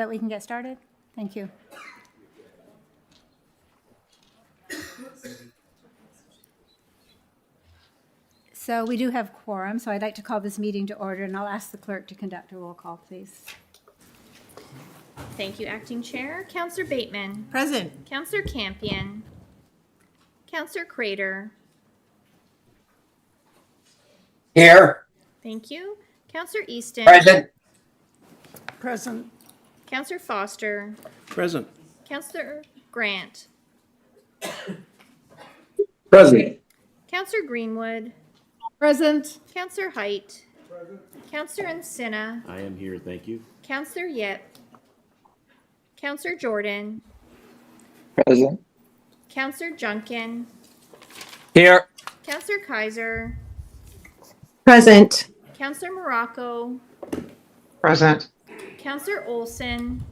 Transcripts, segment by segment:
that we can get started? Thank you. So we do have quorum, so I'd like to call this meeting to order, and I'll ask the clerk to conduct a roll call, please. Thank you, Acting Chair. Councillor Bateman. Present. Councillor Campion. Councillor Crater. Here. Thank you. Councillor Easton. Present. Present. Councillor Foster. Present. Councillor Grant. Present. Councillor Greenwood. Present. Councillor Height. Councillor Encina. I am here, thank you. Councillor Yip. Councillor Jordan. Present. Councillor Junkin. Here. Councillor Kaiser. Present. Councillor Morocco. Present. Councillor Olson.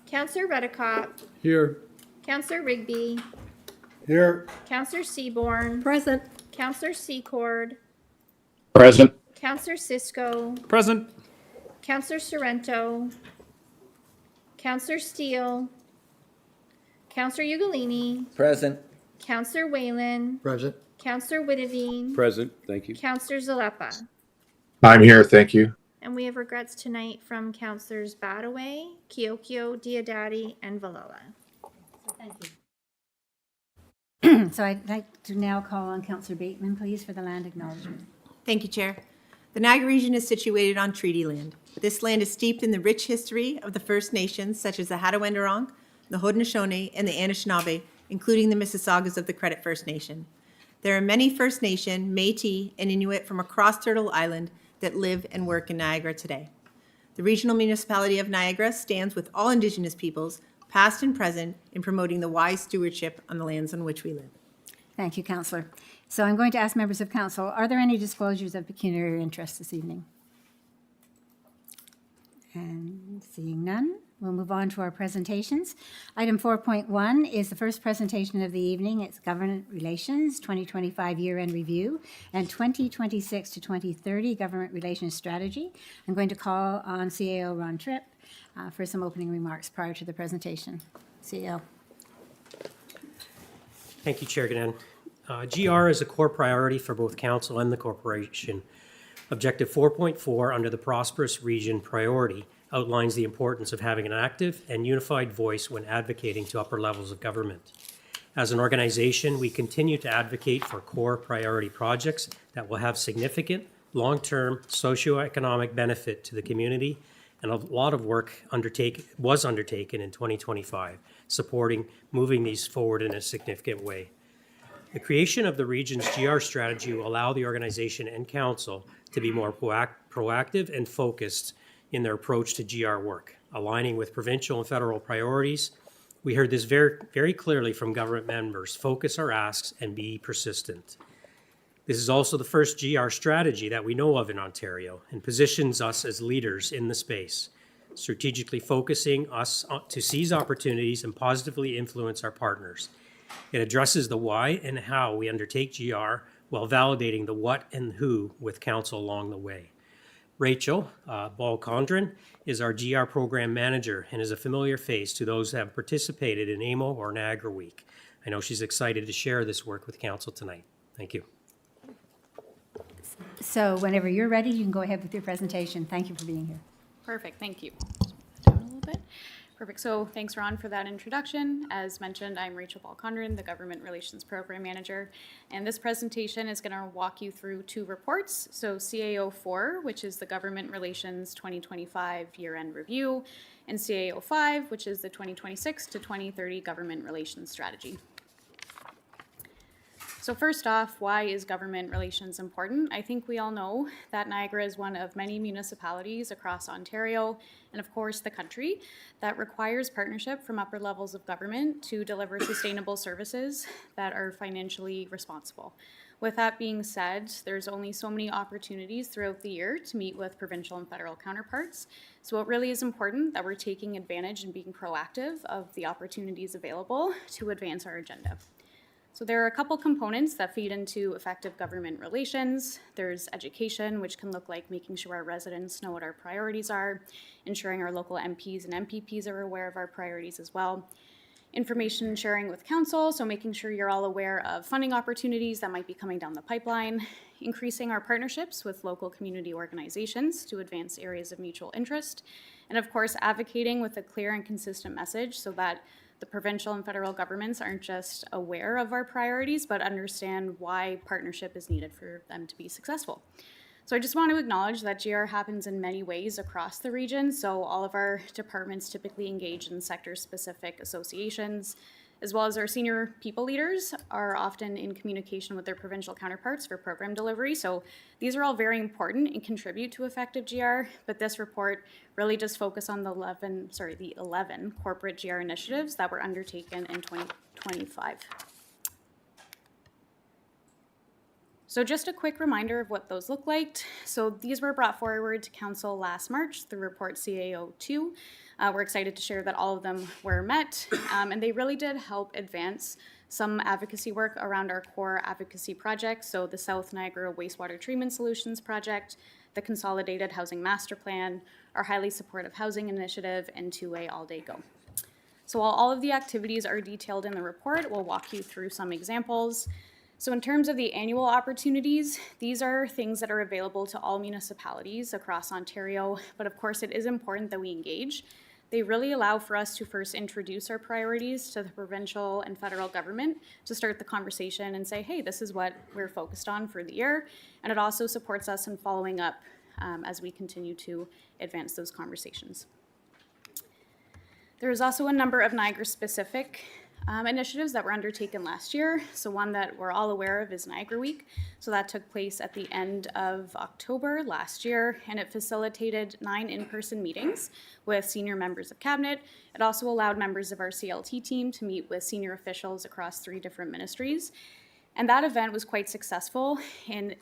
Councillor Redicott. Here. Councillor Rigby. Here. Councillor Seaborn. Present. Councillor Secord. Present. Councillor Cisco. Present. Councillor Sorrento. Councillor Steele. Councillor Ugolini. Present. Councillor Whalen. Present. Councillor Witteveen. Present, thank you. Councillor Zalepa. I'm here, thank you. And we have regrets tonight from Councillors Badaway, Kiokio, Diodati, and Villela. Thank you. So I'd like to now call on Councillor Bateman, please, for the land acknowledgement. Thank you, Chair. The Niagara region is situated on treaty land. This land is steeped in the rich history of the First Nations, such as the Hattaway-Wendurong, the Haudenosaunee, and the Anishinaabe, including the Mississaugas of the Credit First Nation. There are many First Nation, Métis, and Inuit from across Turtle Island that live and work in Niagara today. The Regional Municipality of Niagara stands with all Indigenous peoples, past and present, in promoting the wise stewardship on the lands on which we live. Thank you, Councillor. So I'm going to ask members of council, are there any disclosures of pecuniary interest this evening? And seeing none, we'll move on to our presentations. Item 4.1 is the first presentation of the evening. It's Government Relations 2025 Year-End Review and 2026 to 2030 Government Relations Strategy. I'm going to call on CAO Ron Tripp for some opening remarks prior to the presentation. CAO. Thank you, Chair Ganan. GR is a core priority for both Council and the Corporation. Objective 4.4 under the Prosperous Region priority outlines the importance of having an active and unified voice when advocating to upper levels of government. As an organization, we continue to advocate for core priority projects that will have significant long-term socioeconomic benefit to the community, and a lot of work was undertaken in 2025, supporting moving these forward in a significant way. The creation of the region's GR strategy will allow the organization and council to be more proactive and focused in their approach to GR work, aligning with provincial and federal priorities. We heard this very clearly from government members: focus our asks and be persistent. This is also the first GR strategy that we know of in Ontario and positions us as leaders in the space, strategically focusing us to seize opportunities and positively influence our partners. It addresses the why and how we undertake GR while validating the what and who with council along the way. Rachel Ball-Condren is our GR program manager and is a familiar face to those that have participated in AMO or Niagara Week. I know she's excited to share this work with council tonight. Thank you. So whenever you're ready, you can go ahead with your presentation. Thank you for being here. Perfect, thank you. Down a little bit. Perfect, so thanks Ron for that introduction. As mentioned, I'm Rachel Ball-Condren, the Government Relations Program Manager, and this presentation is going to walk you through two reports. So CAO 4, which is the Government Relations 2025 Year-End Review, and CAO 5, which is the 2026 to 2030 Government Relations Strategy. So first off, why is government relations important? I think we all know that Niagara is one of many municipalities across Ontario and of course the country that requires partnership from upper levels of government to deliver sustainable services that are financially responsible. With that being said, there's only so many opportunities throughout the year to meet with provincial and federal counterparts. So it really is important that we're taking advantage and being proactive of the opportunities available to advance our agenda. So there are a couple components that feed into effective government relations. There's education, which can look like making sure our residents know what our priorities are, ensuring our local MPs and MPPs are aware of our priorities as well. Information sharing with council, so making sure you're all aware of funding opportunities that might be coming down the pipeline, increasing our partnerships with local community organizations to advance areas of mutual interest, and of course, advocating with a clear and consistent message so that the provincial and federal governments aren't just aware of our priorities, but understand why partnership is needed for them to be successful. So I just want to acknowledge that GR happens in many ways across the region. So all of our departments typically engage in sector-specific associations, as well as our senior people leaders are often in communication with their provincial counterparts for program delivery. So these are all very important and contribute to effective GR, but this report really just focus on the 11 corporate GR initiatives that were undertaken in 2025. So just a quick reminder of what those look like. So these were brought forward to Council last March through Report CAO2. We're excited to share that all of them were met, and they really did help advance some advocacy work around our core advocacy projects. So the South Niagara Wastewater Treatment Solutions Project, the Consolidated Housing Master Plan, our Highly Supportive Housing Initiative, and 2A All Day Go. So while all of the activities are detailed in the report, we'll walk you through some examples. So in terms of the annual opportunities, these are things that are available to all municipalities across Ontario, but of course it is important that we engage. They really allow for us to first introduce our priorities to the provincial and federal government to start the conversation and say, hey, this is what we're focused on for the year. And it also supports us in following up as we continue to advance those conversations. There is also a number of Niagara-specific initiatives that were undertaken last year. So one that we're all aware of is Niagara Week. So that took place at the end of October last year, and it facilitated 9 in-person meetings with senior members of cabinet. It also allowed members of our CLT team to meet with senior officials across 3 different ministries. And that event was quite successful in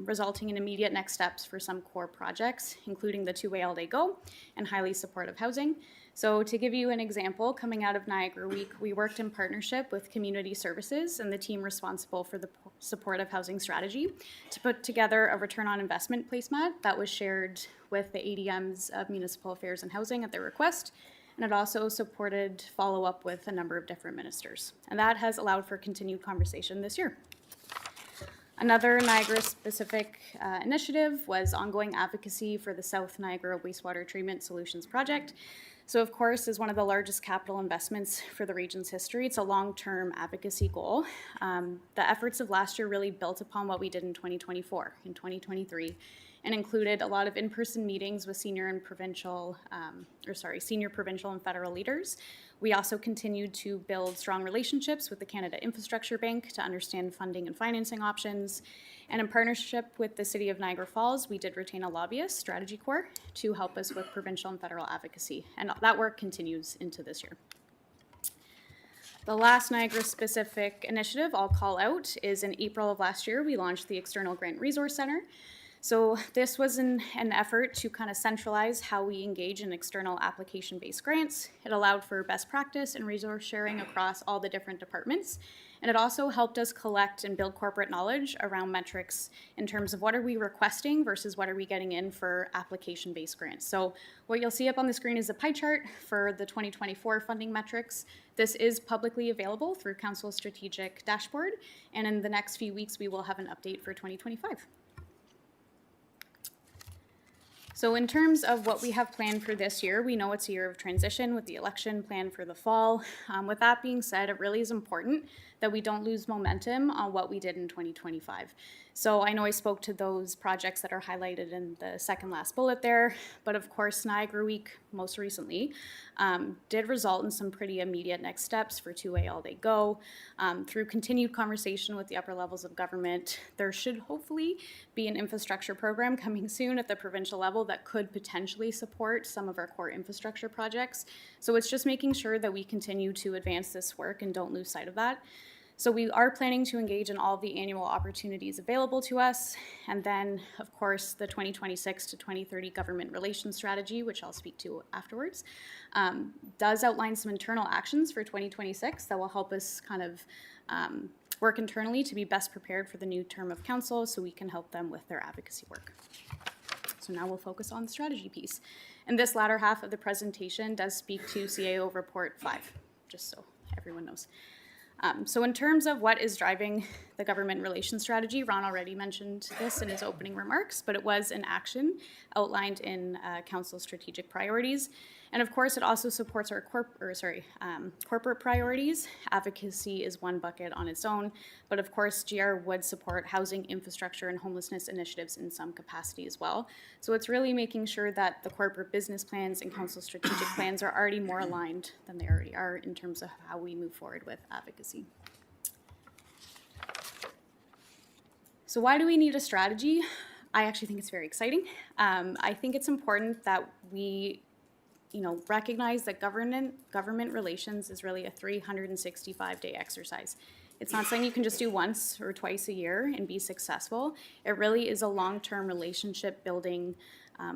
resulting in immediate next steps for some core projects, including the 2-way all-day go and highly supportive housing. So to give you an example, coming out of Niagara Week, we worked in partnership with Community Services and the team responsible for the supportive housing strategy to put together a return on investment placemat that was shared with the ADMs of Municipal Affairs and Housing at their request. And it also supported follow-up with a number of different ministers. And that has allowed for continued conversation this year. Another Niagara-specific initiative was ongoing advocacy for the South Niagara Wastewater Treatment Solutions Project. So of course, as one of the largest capital investments for the region's history, it's a long-term advocacy goal. The efforts of last year really built upon what we did in 2024, in 2023, and included a lot of in-person meetings with senior provincial and federal leaders. We also continued to build strong relationships with the Canada Infrastructure Bank to understand funding and financing options. And in partnership with the City of Niagara Falls, we did retain a lobbyist, Strategy Corps, to help us with provincial and federal advocacy. And that work continues into this year. The last Niagara-specific initiative I'll call out is in April of last year, we launched the External Grant Resource Center. So this was an effort to kind of centralize how we engage in external application-based grants. It allowed for best practice and resource sharing across all the different departments. And it also helped us collect and build corporate knowledge around metrics in terms of what are we requesting versus what are we getting in for application-based grants. So what you'll see up on the screen is a pie chart for the 2024 funding metrics. This is publicly available through Council's strategic dashboard. And in the next few weeks, we will have an update for 2025. So in terms of what we have planned for this year, we know it's a year of transition with the election planned for the fall. With that being said, it really is important that we don't lose momentum on what we did in 2025. So I know I spoke to those projects that are highlighted in the second last bullet there, but of course Niagara Week most recently did result in some pretty immediate next steps for 2-way all day go. Through continued conversation with the upper levels of government, there should hopefully be an infrastructure program coming soon at the provincial level that could potentially support some of our core infrastructure projects. So it's just making sure that we continue to advance this work and don't lose sight of that. So we are planning to engage in all of the annual opportunities available to us. And then, of course, the 2026 to 2030 government relations strategy, which I'll speak to afterwards, does outline some internal actions for 2026 that will help us kind of work internally to be best prepared for the new term of council so we can help them with their advocacy work. So now we'll focus on the strategy piece. And this latter half of the presentation does speak to CAO Report 5, just so everyone knows. So in terms of what is driving the government relations strategy, Ron already mentioned this in his opening remarks, but it was an action outlined in Council's strategic priorities. And of course, it also supports our corporate priorities. Advocacy is one bucket on its own, but of course, GR would support housing, infrastructure, and homelessness initiatives in some capacity as well. So it's really making sure that the corporate business plans and council strategic plans are already more aligned than they already are in terms of how we move forward with advocacy. So why do we need a strategy? I actually think it's very exciting. I think it's important that we recognize that government relations is really a 365-day exercise. It's not something you can just do once or twice a year and be successful. It really is a long-term relationship building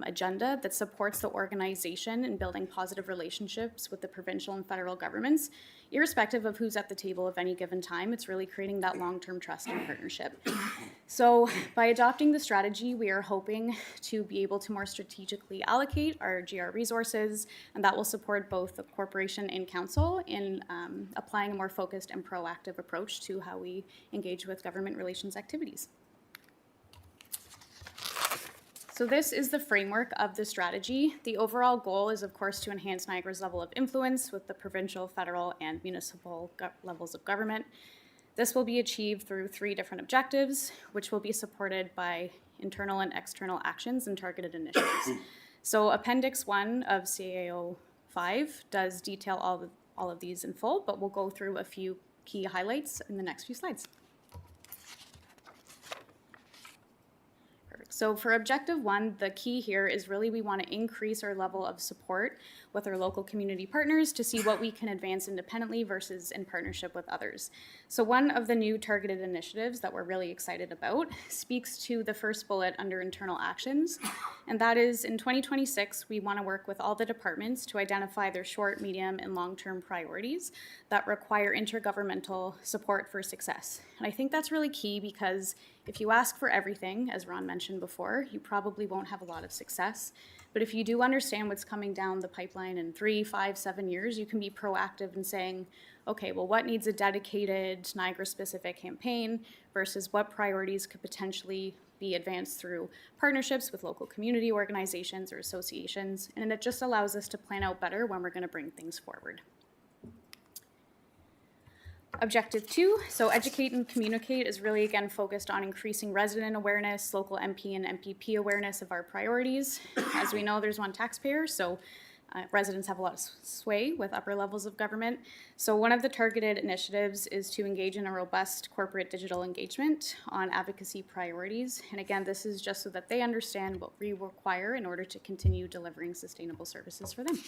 agenda that supports the organization in building positive relationships with the provincial and federal governments. Irrespective of who's at the table of any given time, it's really creating that long-term trust and partnership. So by adopting the strategy, we are hoping to be able to more strategically allocate our GR resources, and that will support both the corporation and council in applying a more focused and proactive approach to how we engage with government relations activities. So this is the framework of the strategy. The overall goal is, of course, to enhance Niagara's level of influence with the provincial, federal, and municipal levels of government. This will be achieved through 3 different objectives, which will be supported by internal and external actions and targeted initiatives. So Appendix 1 of CAO 5 does detail all of these in full, but we'll go through a few key highlights in the next few slides. So for Objective 1, the key here is really we want to increase our level of support with our local community partners to see what we can advance independently versus in partnership with others. So one of the new targeted initiatives that we're really excited about speaks to the first bullet under internal actions, and that is in 2026, we want to work with all the departments to identify their short, medium, and long-term priorities that require intergovernmental support for success. And I think that's really key because if you ask for everything, as Ron mentioned before, you probably won't have a lot of success. But if you do understand what's coming down the pipeline in 3, 5, 7 years, you can be proactive in saying, okay, well, what needs a dedicated Niagara-specific campaign versus what priorities could potentially be advanced through partnerships with local community organizations or associations. And it just allows us to plan out better when we're going to bring things forward. Objective 2, so educate and communicate, is really again focused on increasing resident awareness, local MP and MPP awareness of our priorities. As we know, there's one taxpayer, so residents have a lot of sway with upper levels of government. So one of the targeted initiatives is to engage in a robust corporate digital engagement on advocacy priorities. And again, this is just so that they understand what we require in order to continue delivering sustainable services for them.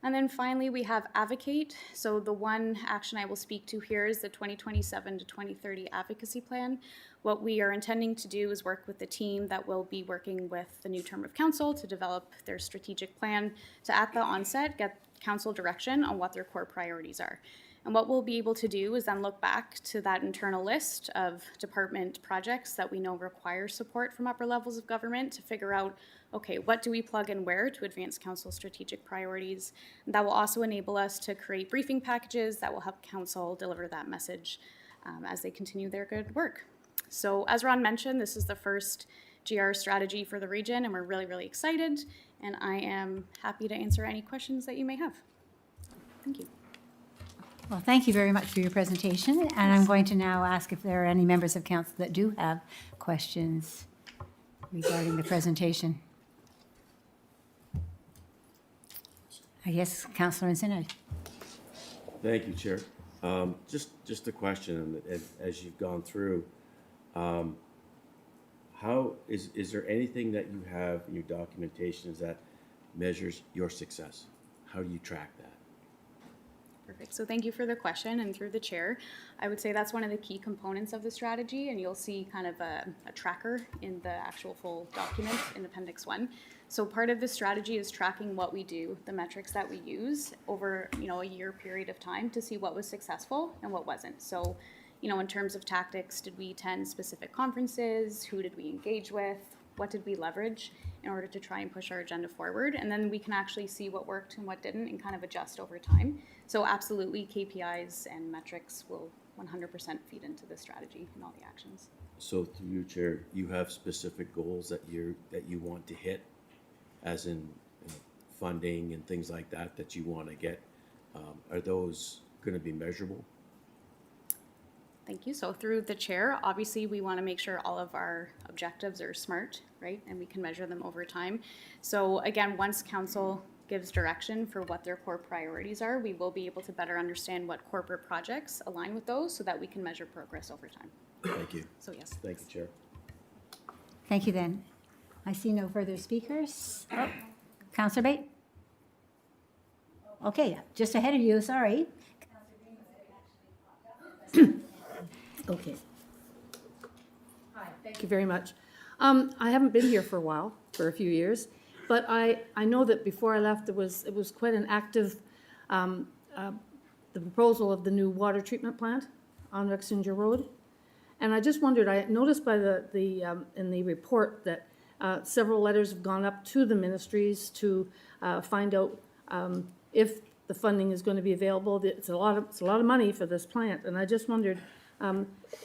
And then finally, we have Advocate. So the one action I will speak to here is the 2027 to 2030 advocacy plan. What we are intending to do is work with the team that will be working with the new term of council to develop their strategic plan to, at the onset, get council direction on what their core priorities are. And what we'll be able to do is then look back to that internal list of department projects that we know require support from upper levels of government to figure out, okay, what do we plug in where to advance council strategic priorities? And that will also enable us to create briefing packages that will help council deliver that message as they continue their good work. So as Ron mentioned, this is the first GR strategy for the region, and we're really, really excited. And I am happy to answer any questions that you may have. Thank you. Well, thank you very much for your presentation, and I'm going to now ask if there are any members of council that do have questions regarding the presentation. I guess Councillor Ensenada. Thank you, Chair. Just a question, as you've gone through, how is there anything that you have in your documentation that measures your success? How do you track that? Perfect. So thank you for the question, and through the chair, I would say that's one of the key components of the strategy, and you'll see kind of a tracker in the actual full document in Appendix 1. So part of the strategy is tracking what we do, the metrics that we use over, a year period of time to see what was successful and what wasn't. So, in terms of tactics, did we attend specific conferences? Who did we engage with? What did we leverage in order to try and push our agenda forward? And then we can actually see what worked and what didn't and kind of adjust over time. So absolutely, KPIs and metrics will 100% feed into the strategy and all the actions. So through you, Chair, you have specific goals that you want to hit, as in funding and things like that you want to get. Are those going to be measurable? Thank you. So through the chair, obviously we want to make sure all of our objectives are SMART, right? And we can measure them over time. So again, once council gives direction for what their core priorities are, we will be able to better understand what corporate projects align with those so that we can measure progress over time. Thank you. So yes. Thank you, Chair. Thank you then. I see no further speakers. Oh, Councillor Bate? Okay, just ahead of you, sorry. Okay. Hi, thank you very much. I haven't been here for a while, for a few years, but I know that before I left, it was quite an active, the proposal of the new water treatment plant on Rexinja Road. And I just wondered, I noticed by in the report that several letters have gone up to the ministries to find out if the funding is going to be available. It's a lot of money for this plant, and I just wondered,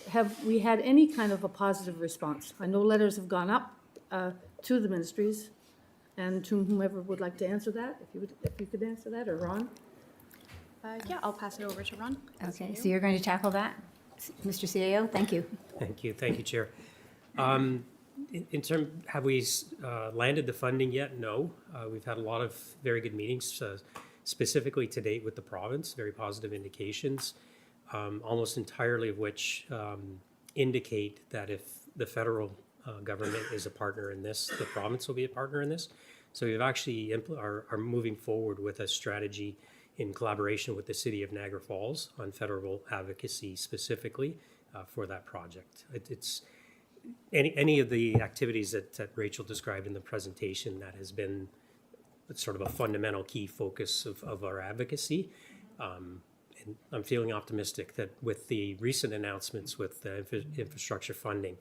have we had any kind of a positive response? I know letters have gone up to the ministries, and to whomever would like to answer that, if you could answer that, or Ron. Yeah, I'll pass it over to Ron. Okay, so you're going to tackle that? Mr. CAO, thank you. Thank you, Chair. In term, have we landed the funding yet? No. We've had a lot of very good meetings, specifically to date with the province, very positive indications, almost entirely of which indicate that if the federal government is a partner in this, the province will be a partner in this. So we've actually are moving forward with a strategy in collaboration with the City of Niagara Falls on federal advocacy specifically for that project. It's any of the activities that Rachel described in the presentation that has been sort of a fundamental key focus of our advocacy. And I'm feeling optimistic that with the recent announcements with the infrastructure funding,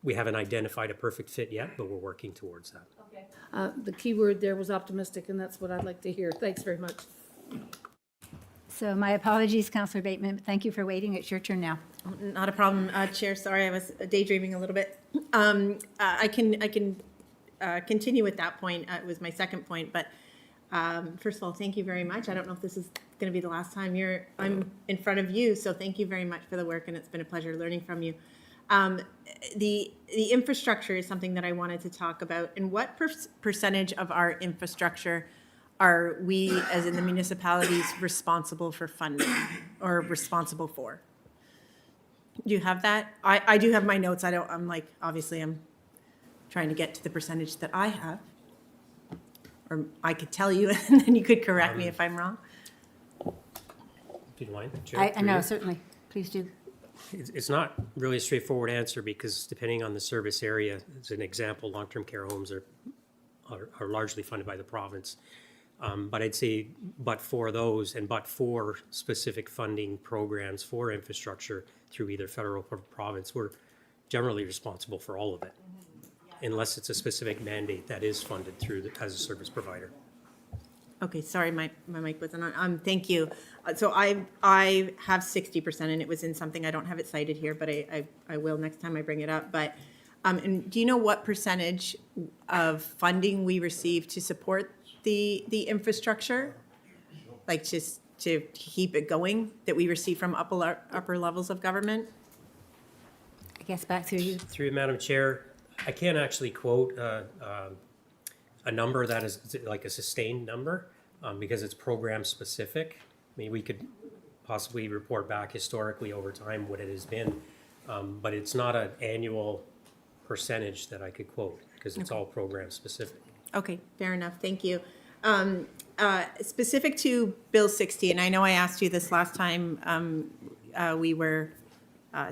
we haven't identified a perfect fit yet, but we're working towards that. Okay. The key word there was optimistic, and that's what I'd like to hear. Thanks very much. So my apologies, Councillor Bateman. Thank you for waiting. It's your turn now. Not a problem, Chair. Sorry, I was daydreaming a little bit. I can continue with that point. It was my second point, but first of all, thank you very much. I don't know if this is going to be the last time I'm in front of you, so thank you very much for the work, and it's been a pleasure learning from you. The infrastructure is something that I wanted to talk about, and what percentage of our infrastructure are we, as in the municipalities, responsible for funding or responsible for? Do you have that? I do have my notes. Obviously I'm trying to get to the percentage that I have. Or I could tell you and then you could correct me if I'm wrong. Do you mind, Chair? I know, certainly. Please do. It's not really a straightforward answer because depending on the service area, as an example, long-term care homes are largely funded by the province. But I'd say, but for those and but for specific funding programs for infrastructure through either federal or province, we're generally responsible for all of it, unless it's a specific mandate that is funded through as a service provider. Okay, sorry, my mic wasn't on. Thank you. So I have 60%, and it was in something, I don't have it cited here, but I will next time I bring it up. But and do you know what percentage of funding we receive to support the infrastructure, like just to keep it going, that we receive from upper levels of government? I guess back through you. Through you, Madam Chair, I can't actually quote a number that is like a sustained number because it's program specific. I mean, we could possibly report back historically over time what it has been, but it's not an annual percentage that I could quote because it's all program specific. Okay, fair enough. Thank you. specific to Bill 60, and I know I asked you this last time we were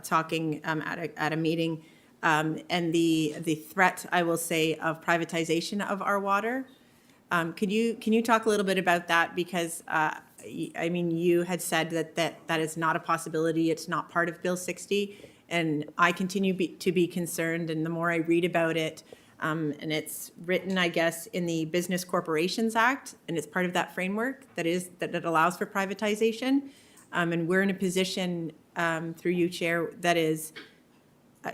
talking at a meeting, and the threat, I will say, of privatization of our water. Can you talk a little bit about that? Because, I mean, you had said that is not a possibility. It's not part of Bill 60. And I continue to be concerned, and the more I read about it, and it's written, I guess, in the Business Corporations Act, and it's part of that framework that allows for privatization. And we're in a position, through you, Chair, that is,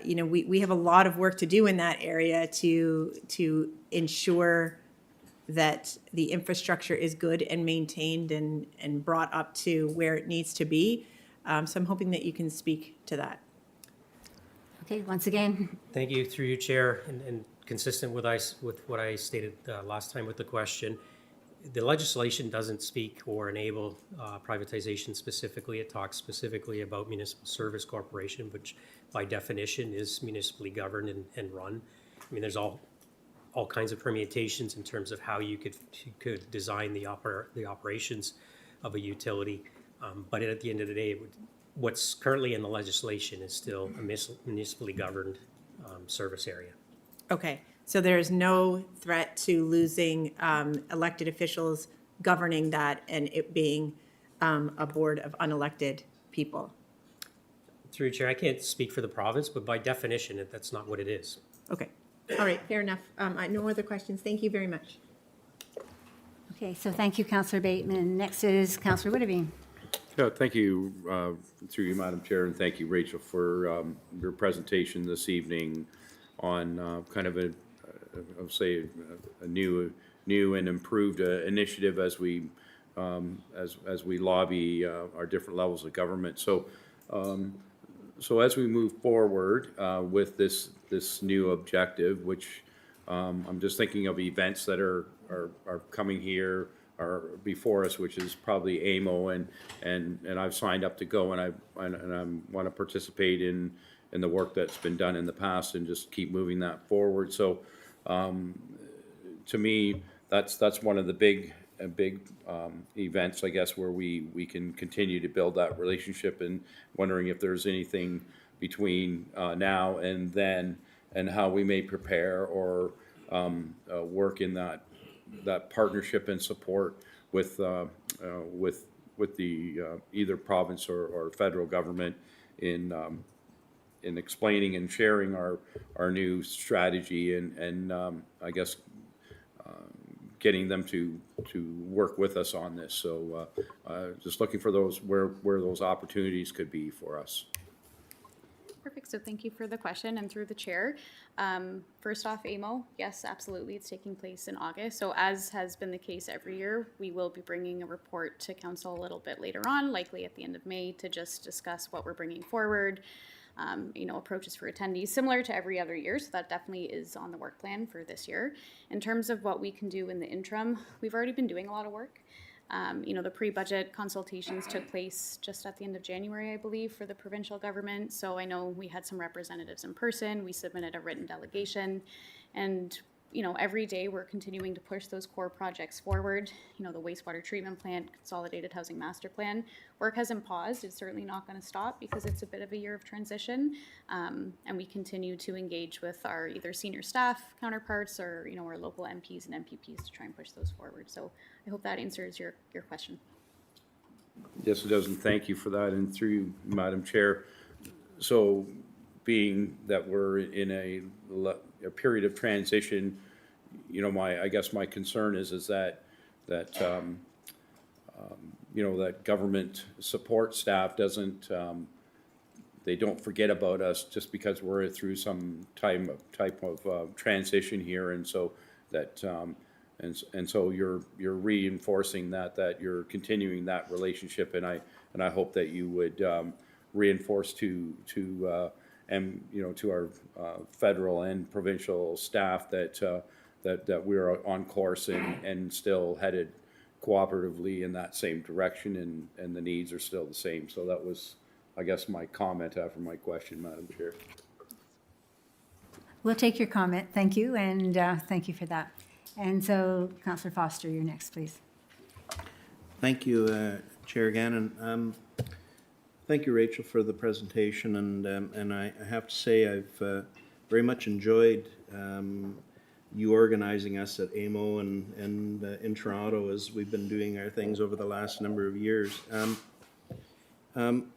we have a lot of work to do in that area to ensure that the infrastructure is good and maintained and brought up to where it needs to be. So I'm hoping that you can speak to that. Okay, once again, Thank you, through you, Chair, and consistent with what I stated last time with the question. The legislation doesn't speak or enable privatization specifically. It talks specifically about municipal service corporation, which by definition is municipally governed and run. I mean, there's all kinds of permutations in terms of how you could design the operations of a utility. But at the end of the day, what's currently in the legislation is still a municipally governed service area. Okay, so there is no threat to losing elected officials governing that and it being a board of unelected people? Through Chair, I can't speak for the province, but by definition, that's not what it is. Okay, all right, fair enough. No other questions. Thank you very much. okay, so thank you, Councillor Bateman. Next is Councillor Witteveen. Yeah, thank you, through you, Madam Chair, and thank you, Rachel, for your presentation this evening on kind of I'll say a new and improved initiative as we lobby our different levels of government. So as we move forward with this new objective, which I'm just thinking of events that are coming here are before us, which is probably AMO, and I've signed up to go, and I want to participate in the work that's been done in the past and just keep moving that forward. So to me, that's one of the big events, I guess, where we can continue to build that relationship, and wondering if there's anything between now and then, and how we may prepare or work in that partnership and support with the either province or federal government in explaining and sharing our new strategy, and I guess getting them to work with us on this. So just looking for those where those opportunities could be for us. Perfect. So thank you for the question, and through the chair. First off, AMO, yes, absolutely. It's taking place in August. So as has been the case every year, we will be bringing a report to council a little bit later on, likely at the end of May, to just discuss what we're bringing forward, approaches for attendees, similar to every other year. So that definitely is on the work plan for this year. In terms of what we can do in the interim, we've already been doing a lot of work. The pre-budget consultations took place just at the end of January, I believe, for the provincial government. So I know we had some representatives in person. We submitted a written delegation, and every day we're continuing to push those core projects forward. The wastewater treatment plant, consolidated housing master plan, work hasn't paused. It's certainly not going to stop because it's a bit of a year of transition. And we continue to engage with our either senior staff counterparts or, our local MPs and MPPs to try and push those forward. So I hope that answers your question. Yes, it does, and thank you for that. And through you, Madam Chair, so being that we're in a period of transition, I guess my concern is that that government support staff doesn't they don't forget about us just because we're through some type of transition here, and so that and so you're reinforcing that you're continuing that relationship, and I hope that you would reinforce to our federal and provincial staff that we're on course and still headed cooperatively in that same direction, and the needs are still the same. So that was, I guess, my comment after my question, Madam Chair. We'll take your comment. Thank you, and thank you for that. And so, Councillor Foster, you're next, please. Thank you, Chair Gannon. Thank you, Rachel, for the presentation, and I have to say I've very much enjoyed you organizing us at AMO and in Toronto as we've been doing our things over the last number of years. I'm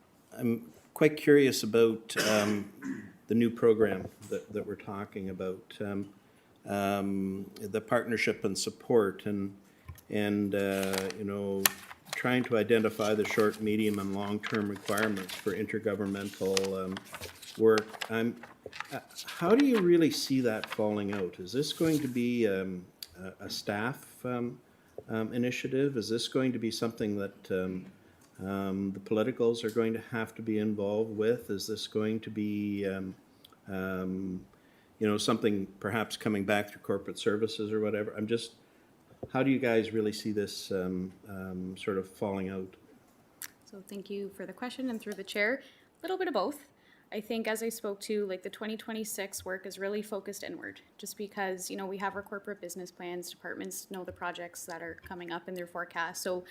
quite curious about the new program that we're talking about, the partnership and support, and you know, trying to identify the short, medium, and long-term requirements for intergovernmental work. How do you really see that falling out? Is this going to be a staff initiative? Is this going to be something that the politicals are going to have to be involved with? Is this going to be you know, something perhaps coming back through corporate services or whatever? How do you guys really see this sort of falling out? So thank you for the question, and through the chair, a little bit of both. I think as I spoke to, like, the 2026 work is really focused inward, just because, you know, we have our corporate business plans, departments know the projects that are coming up in their forecast. So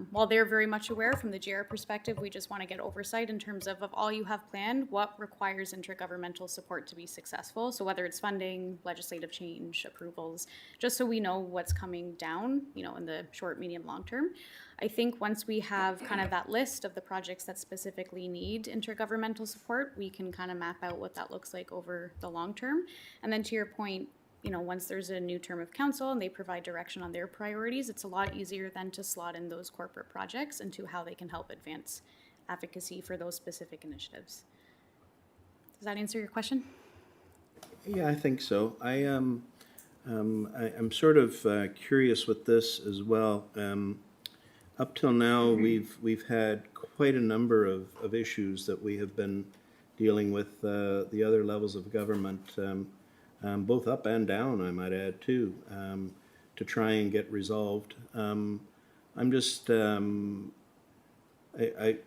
while they're very much aware from the GR perspective, we just want to get oversight in terms of all you have planned, what requires intergovernmental support to be successful. So whether it's funding, legislative change, approvals, just so we know what's coming down, you know, in the short, medium, long term. I think once we have kind of that list of the projects that specifically need intergovernmental support, we can kind of map out what that looks like over the long term. And then to your point, you know, once there's a new term of council and they provide direction on their priorities, it's a lot easier then to slot in those corporate projects into how they can help advance advocacy for those specific initiatives. Does that answer your question? Yeah, I think so. I'm sort of curious with this as well. Up till now, we've had quite a number of issues that we have been dealing with the other levels of government, both up and down, I might add, too, to try and get resolved. I'm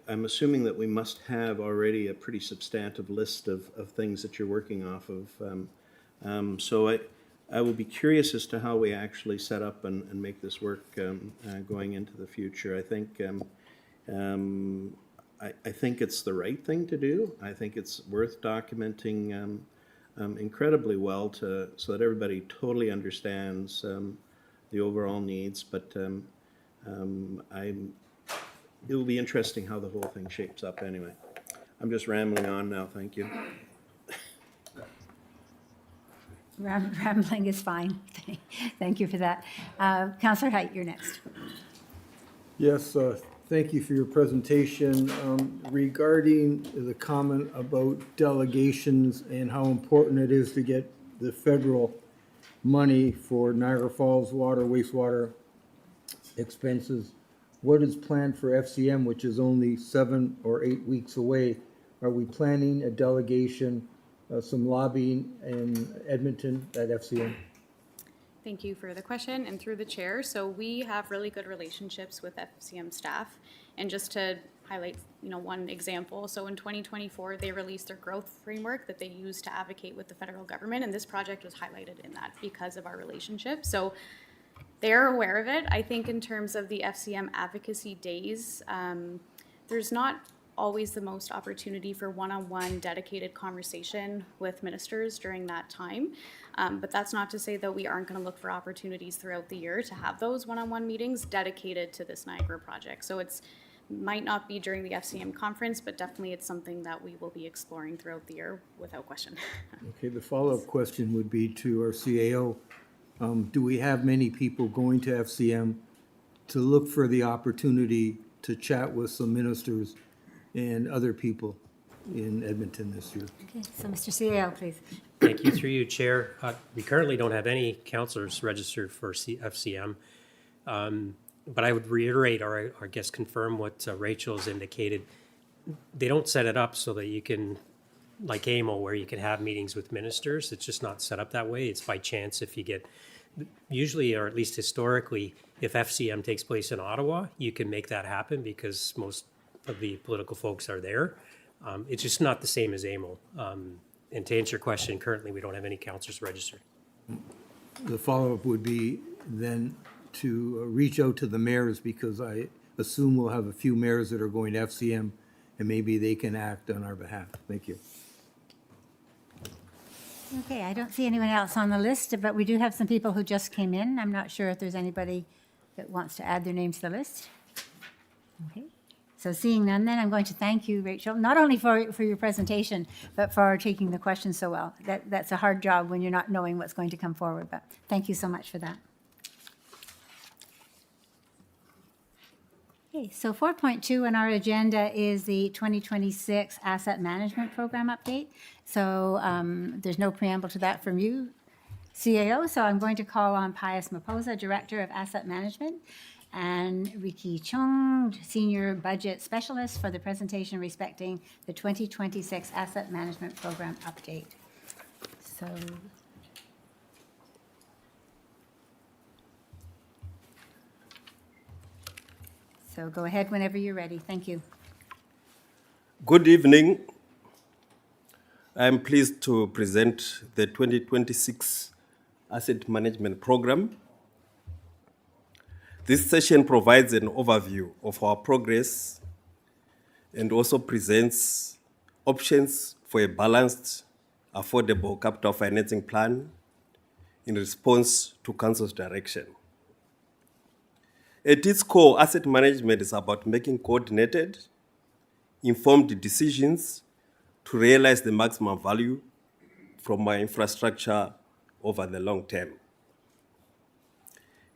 assuming that we must have already a pretty substantive list of things that you're working off of. So I will be curious as to how we actually set up and make this work going into the future. I think it's the right thing to do. I think it's worth documenting incredibly well so that everybody totally understands the overall needs. But it will be interesting how the whole thing shapes up anyway. I'm just rambling on now. Thank you. Rambling is fine. Thank you for that. Councillor Height, you're next. Yes, thank you for your presentation. Regarding the comment about delegations and how important it is to get the federal money for Niagara Falls water, wastewater expenses, what is planned for FCM, which is only 7 or 8 weeks away? Are we planning a delegation, some lobbying in Edmonton at FCM? Thank you for the question, and through the chair. So we have really good relationships with FCM staff, and just to highlight, you know, one example. So in 2024, they released their growth framework that they use to advocate with the federal government, and this project was highlighted in that because of our relationship. So they're aware of it. I think in terms of the FCM advocacy days, there's not always the most opportunity for one-on-one dedicated conversation with ministers during that time. But that's not to say that we aren't going to look for opportunities throughout the year to have those one-on-one meetings dedicated to this Niagara project. So it's might not be during the FCM conference, but definitely it's something that we will be exploring throughout the year without question. Okay, the follow-up question would be to our CAO. Do we have many people going to FCM to look for the opportunity to chat with some ministers and other people in Edmonton this year? Okay, so Mr. CAO, please. Thank you. Through you, Chair. We currently don't have any councillors registered for FCM. But I would reiterate, or I guess confirm what Rachel's indicated. They don't set it up so that you can, like AMO, where you can have meetings with ministers. It's just not set up that way. It's by chance if you get, usually, or at least historically, if FCM takes place in Ottawa, you can make that happen because most of the political folks are there. It's just not the same as AMO. And to answer your question, currently we don't have any councillors registered. The follow-up would be then, to reach out to the mayors, because I assume we'll have a few mayors that are going to FCM, and maybe they can act on our behalf. Thank you. Okay, I don't see anyone else on the list, but we do have some people who just came in. I'm not sure if there's anybody that wants to add their name to the list. Okay, so seeing none, then I'm going to thank you, Rachel, not only for your presentation, but for taking the questions so well. That's a hard job when you're not knowing what's going to come forward, but thank you so much for that. Okay, so 4.2 on our agenda is the 2026 Asset Management Program update. So there's no preamble to that from you, CAO, so I'm going to call on Pius Maposa, Director of Asset Management, and Ricky Chung, Senior Budget Specialist, for the presentation respecting the 2026 Asset Management Program update. So go ahead whenever you're ready. Thank you. Good evening. I am pleased to present the 2026 Asset Management Program. This session provides an overview of our progress and also presents options for a balanced, affordable capital financing plan in response to Council's direction. At its core, asset management is about making coordinated, informed decisions to realize the maximum value from our infrastructure over the long term.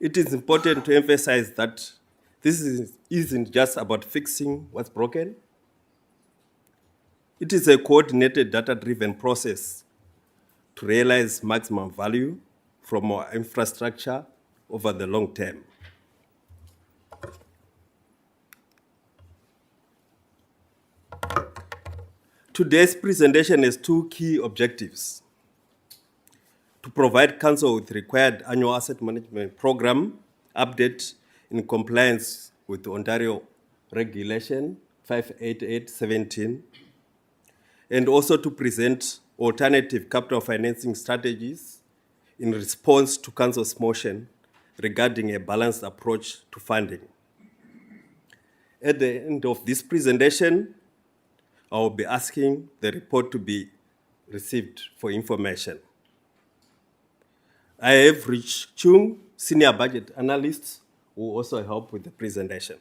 It is important to emphasize that this isn't just about fixing what's broken. It is a coordinated, data-driven process to realize maximum value from our infrastructure over the long term. Today's presentation has two key objectives: to provide Council with required annual asset management program update in compliance with Ontario Regulation 588/17, and also to present alternative capital financing strategies in response to Council's motion regarding a balanced approach to funding. At the end of this presentation, I will be asking the report to be received for information. I have Rich Chung, Senior Budget Analyst, who will also help with the presentation.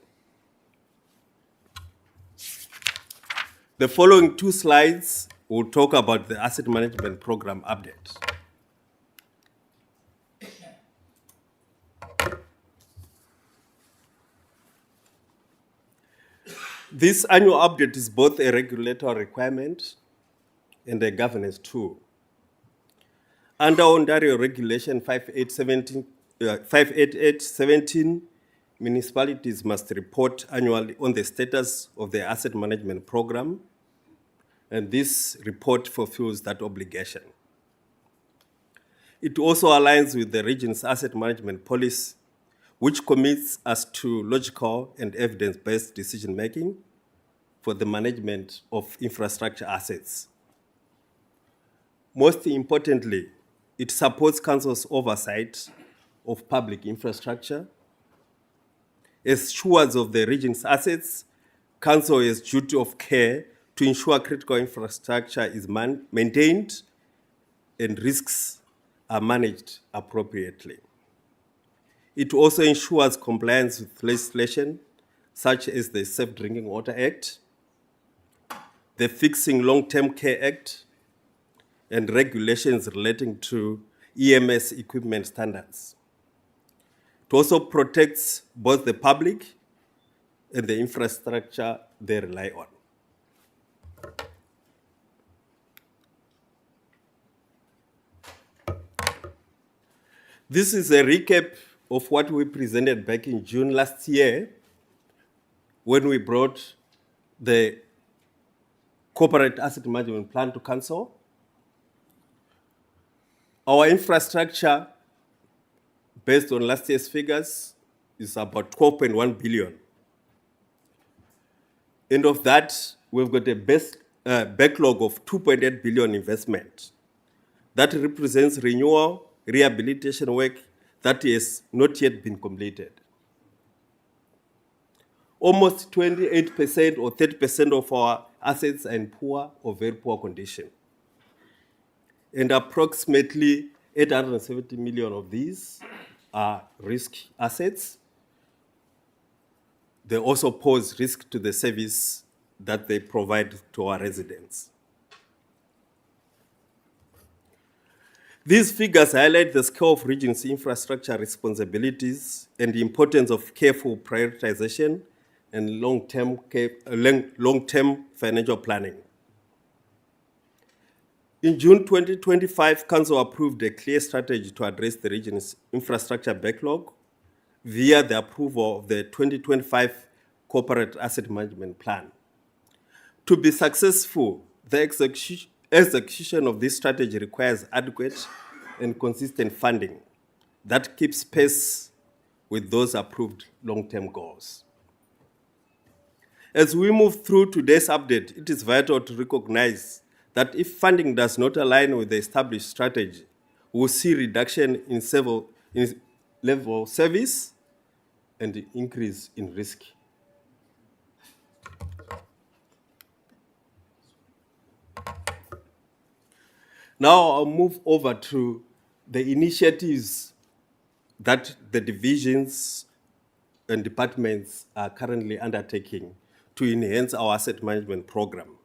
The following two slides will talk about the Asset Management Program update. This annual update is both a regulatory requirement and a governance tool. Under Ontario Regulation 588/17, municipalities must report annually on the status of their asset management program, and this report fulfills that obligation. It also aligns with the region's asset management policy, which commits us to logical and evidence-based decision-making for the management of infrastructure assets. Most importantly, it supports Council's oversight of public infrastructure. As stewards of the region's assets, Council has duty of care to ensure critical infrastructure is maintained and risks are managed appropriately. It also ensures compliance with legislation such as the Safe Drinking Water Act, the Fixing Long-Term Care Act, and regulations relating to EMS equipment standards. It also protects both the public and the infrastructure they rely on. This is a recap of what we presented back in June last year when we brought the Corporate Asset Management Plan to Council. Our infrastructure, based on last year's figures, is about 12.1 billion. And of that, we've got a backlog of 2.8 billion investment. That represents renewal, rehabilitation work that has not yet been completed. Almost 28% or 30% of our assets are in poor or very poor condition. And approximately 870 million of these are risk assets. They also pose risk to the service that they provide to our residents. These figures highlight the scale of region's infrastructure responsibilities and the importance of careful prioritization and long-term financial planning. In June 2025, Council approved a clear strategy to address the region's infrastructure backlog via the approval of the 2025 Corporate Asset Management Plan. To be successful, the execution of this strategy requires adequate and consistent funding that keeps pace with those approved long-term goals. As we move through today's update, it is vital to recognize that if funding does not align with the established strategy, we'll see reduction in level of service and increase in risk. Now I'll move over to the initiatives that the divisions and departments are currently undertaking to enhance our asset management program.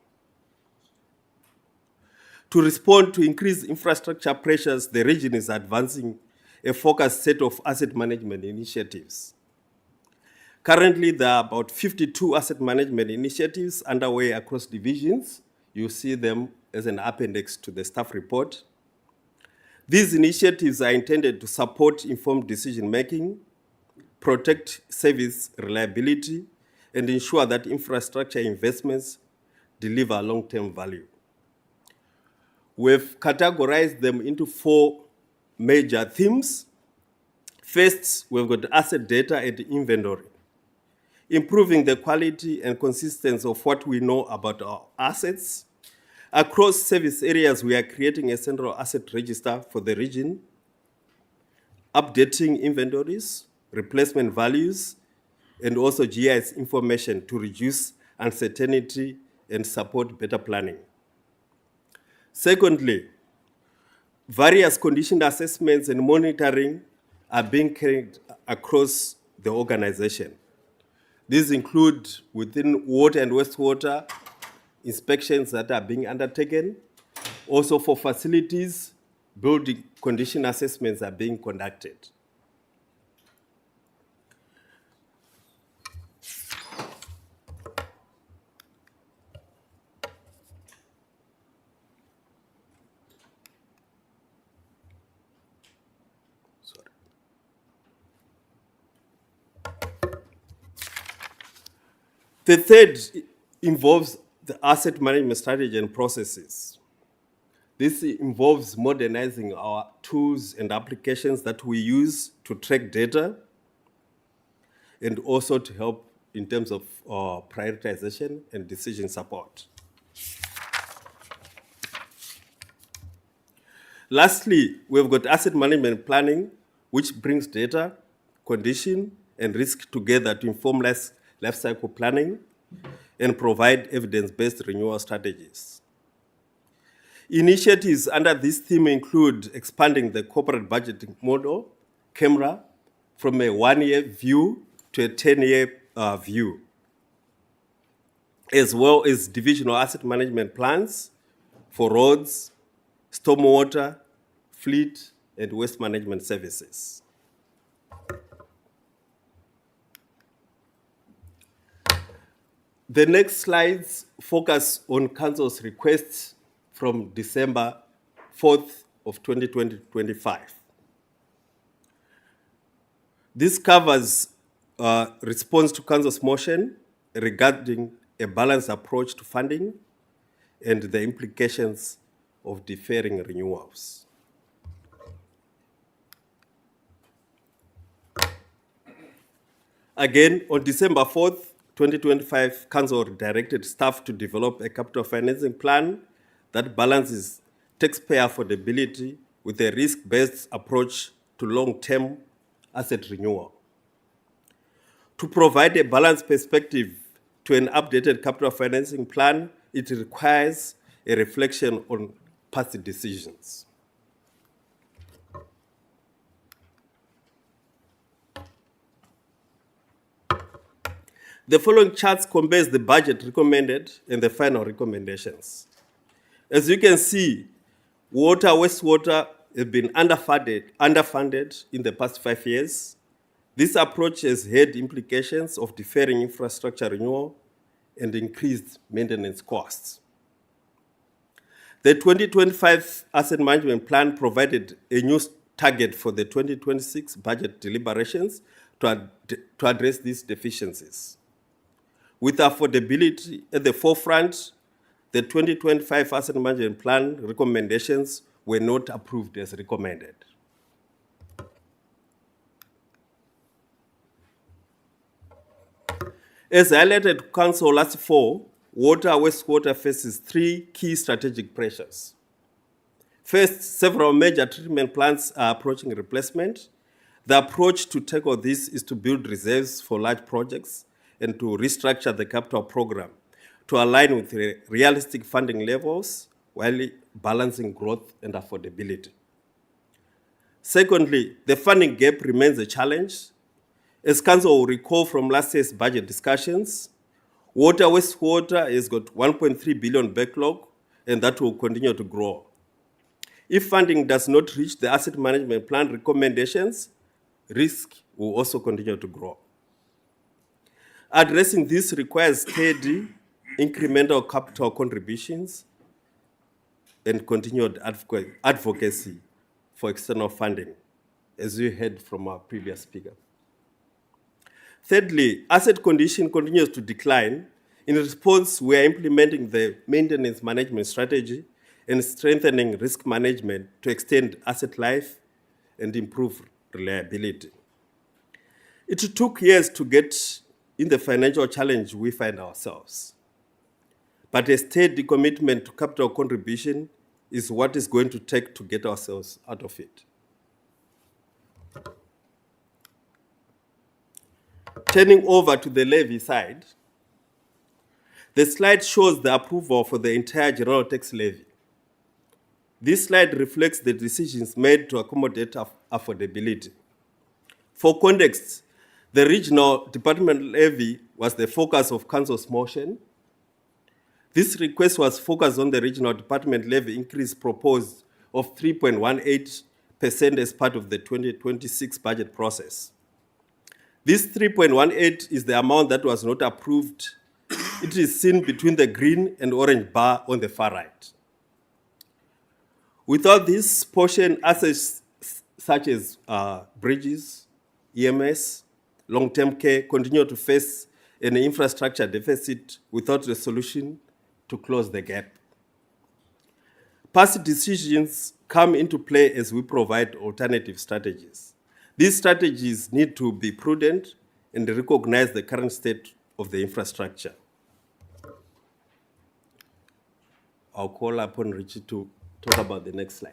To respond to increased infrastructure pressures, the region is advancing a focused set of asset management initiatives. Currently, there are about 52 asset management initiatives underway across divisions. You see them as an appendix to the staff report. These initiatives are intended to support informed decision-making, protect service reliability, and ensure that infrastructure investments deliver long-term value. We've categorized them into 4 major themes. First, we've got asset data and inventory, improving the quality and consistency of what we know about our assets. Across service areas, we are creating a central asset register for the region, updating inventories, replacement values, and also GIS information to reduce uncertainty and support better planning. Secondly, various condition assessments and monitoring are being carried across the organization. These include within water and wastewater inspections that are being undertaken. Also for facilities, building condition assessments are being conducted. The third involves the asset management strategy and processes. This involves modernizing our tools and applications that we use to track data and also to help in terms of prioritization and decision support. Lastly, we've got asset management planning, which brings data, condition, and risk together to inform life cycle planning and provide evidence-based renewal strategies. Initiatives under this theme include expanding the corporate budgeting model, CAMRA, from a 1-year view to a 10-year view, as well as divisional asset management plans for roads, stormwater, fleet, and waste management services. The next slides focus on Council's requests from December 4th of 2025. This covers response to Council's motion regarding a balanced approach to funding and the implications of deferring renewals. Again, on December 4th, 2025, Council directed staff to develop a capital financing plan that balances taxpayer affordability with a risk-based approach to long-term asset renewal. To provide a balanced perspective to an updated capital financing plan, it requires a reflection on past decisions. The following charts compares the budget recommended and the final recommendations. As you can see, water, wastewater have been underfunded in the past 5 years. This approach has had implications of deferring infrastructure renewal and increased maintenance costs. The 2025 Asset Management Plan provided a new target for the 2026 budget deliberations to address these deficiencies. With affordability at the forefront, the 2025 Asset Management Plan recommendations were not approved as recommended. As highlighted to Council last fall, water wastewater faces 3 key strategic pressures. First, several major treatment plants are approaching replacement. The approach to tackle this is to build reserves for large projects and to restructure the capital program to align with realistic funding levels while balancing growth and affordability. Secondly, the funding gap remains a challenge. As Council will recall from last year's budget discussions, water wastewater has got 1.3 billion backlog, and that will continue to grow. If funding does not reach the asset management plan recommendations, risk will also continue to grow. Addressing this requires steady incremental capital contributions and continued advocacy for external funding, as you heard from our previous speaker. Thirdly, asset condition continues to decline. In response, we are implementing the maintenance management strategy and strengthening risk management to extend asset life and improve reliability. It took years to get in the financial challenge we find ourselves. But a steady commitment to capital contribution is what is going to take to get ourselves out of it. Turning over to the levy side, the slide shows the approval for the entire general tax levy. This slide reflects the decisions made to accommodate affordability. For context, the regional department levy was the focus of Council's motion. This request was focused on the regional department levy increase proposed of 3.18% as part of the 2026 budget process. This 3.18 is the amount that was not approved. It is seen between the green and orange bar on the far right. Without this portion, assets such as bridges, EMS, long-term care continue to face an infrastructure deficit without a solution to close the gap. Past decisions come into play as we provide alternative strategies. These strategies need to be prudent and recognize the current state of the infrastructure. I'll call upon Richie to talk about the next slide.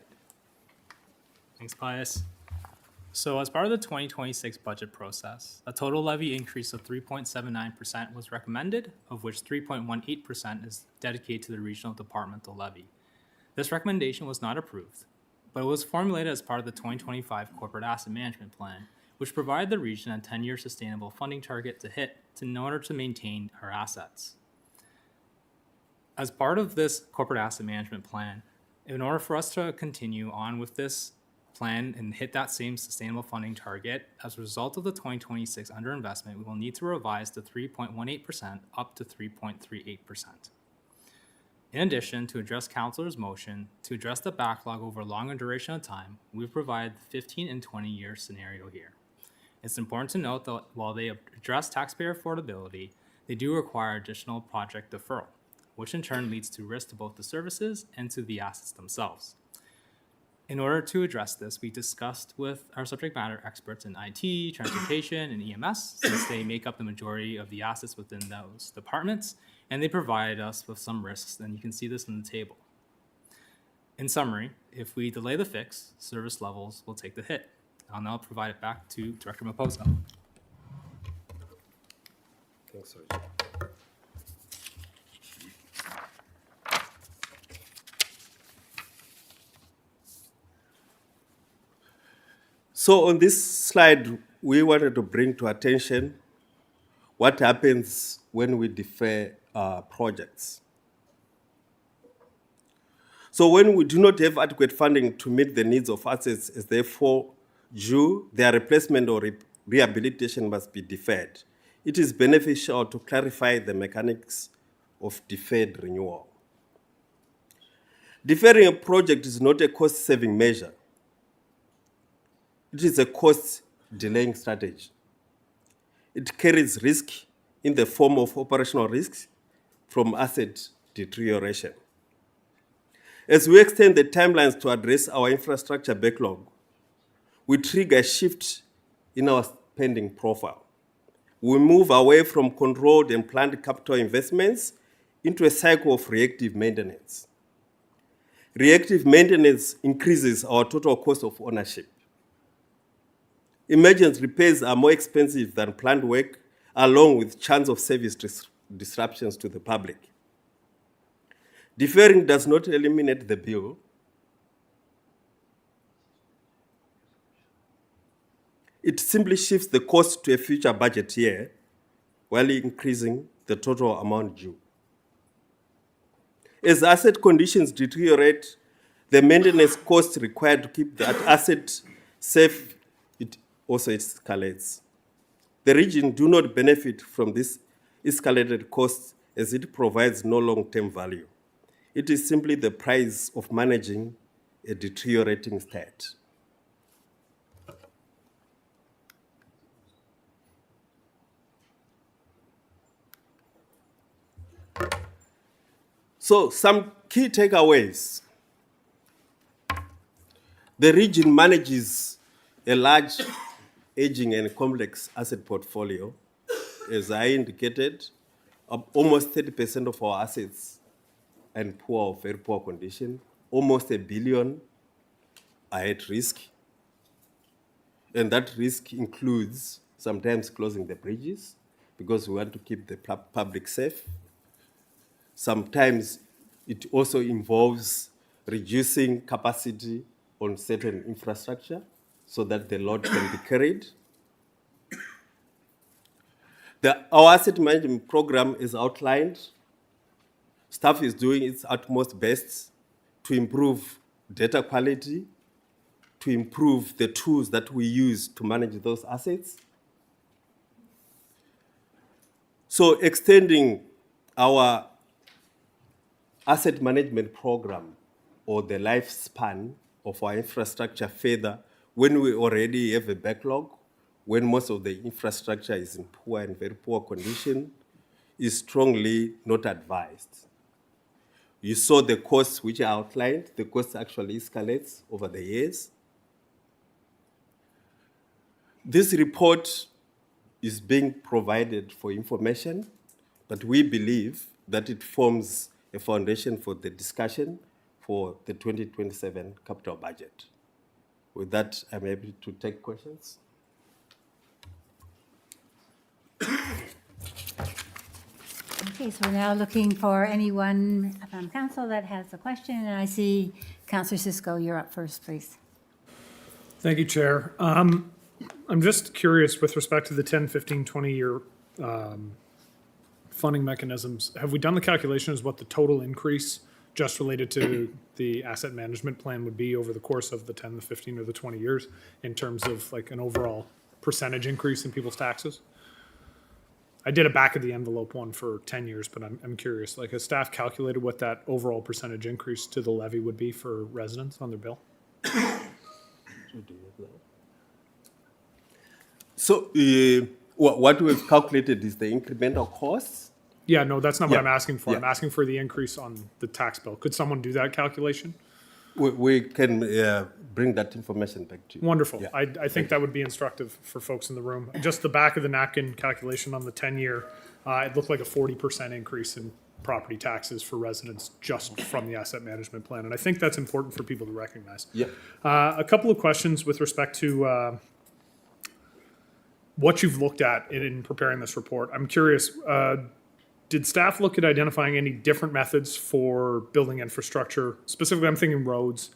Thanks, Pius. So as part of the 2026 budget process, a total levy increase of 3.79% was recommended, of which 3.18% is dedicated to the regional departmental levy. This recommendation was not approved, but it was formulated as part of the 2025 Corporate Asset Management Plan, which provided the region a 10-year sustainable funding target to hit in order to maintain our assets. As part of this Corporate Asset Management Plan, in order for us to continue on with this plan and hit that same sustainable funding target, as a result of the 2026 underinvestment, we will need to revise the 3.18% up to 3.38%. In addition, to address Councilor's motion, to address the backlog over a longer duration of time, we've provided the 15 and 20-year scenario here. It's important to note that while they address taxpayer affordability, they do require additional project deferral, which in turn leads to risk to both the services and to the assets themselves. In order to address this, we discussed with our subject matter experts in IT, transportation, and EMS, since they make up the majority of the assets within those departments, and they provided us with some risks, and you can see this in the table. In summary, if we delay the fix, service levels will take the hit. I'll now provide it back to Director Maposa. Thanks, Sergeant. So on this slide, we wanted to bring to attention what happens when we defer projects. So when we do not have adequate funding to meet the needs of assets as therefore due, their replacement or rehabilitation must be deferred. It is beneficial to clarify the mechanics of deferred renewal. Deferring a project is not a cost-saving measure. It is a cost-delaying strategy. It carries risk in the form of operational risks from asset deterioration. As we extend the timelines to address our infrastructure backlog, we trigger a shift in our spending profile. We move away from controlled and planned capital investments into a cycle of reactive maintenance. Reactive maintenance increases our total cost of ownership. Emergency repairs are more expensive than planned work, along with chance of service disruptions to the public. Deferring does not eliminate the bill. It simply shifts the cost to a future budget year while increasing the total amount due. As asset conditions deteriorate, the maintenance cost required to keep that asset safe, it also escalates. The region do not benefit from this escalated cost as it provides no long-term value. It is simply the price of managing a deteriorating state. So some key takeaways. The region manages a large, aging and complex asset portfolio. As I indicated, almost 30% of our assets are in poor or very poor condition. Almost $1 billion are at risk. And that risk includes sometimes closing the bridges because we want to keep the public safe. Sometimes it also involves reducing capacity on certain infrastructure so that the load can be carried. Our asset management program is outlined. Staff is doing its utmost best to improve data quality, to improve the tools that we use to manage those assets. So extending our asset management program or the lifespan of our infrastructure further when we already have a backlog, when most of the infrastructure is in poor and very poor condition, is strongly not advised. You saw the costs which are outlined. The cost actually escalates over the years. This report is being provided for information, but we believe that it forms a foundation for the discussion for the 2027 capital budget. With that, I'm able to take questions. Okay, so we're now looking for anyone from council that has a question, and I see Councillor Cisco, you're up first, please. Thank you, Chair. I'm just curious with respect to the 10, 15, 20-year funding mechanisms. Have we done the calculations what the total increase just related to the asset management plan would be over the course of the 10, the 15, or the 20 years in terms of like an overall percentage increase in people's taxes? I did a back of the envelope one for 10 years, but I'm curious, like has staff calculated what that overall percentage increase to the levy would be for residents on their bill? So what we've calculated is the incremental costs. Yeah, no, that's not what I'm asking for. Yeah. I'm asking for the increase on the tax bill. Could someone do that calculation? We can bring that information back to you. Wonderful. Yeah. I think that would be instructive for folks in the room. Just the back of the napkin calculation on the 10-year, it looked like a 40% increase in property taxes for residents just from the asset management plan. And I think that's important for people to recognize. Yeah. A couple of questions with respect to what you've looked at in preparing this report. I'm curious, did staff look at identifying any different methods for building infrastructure? Specifically, I'm thinking roads.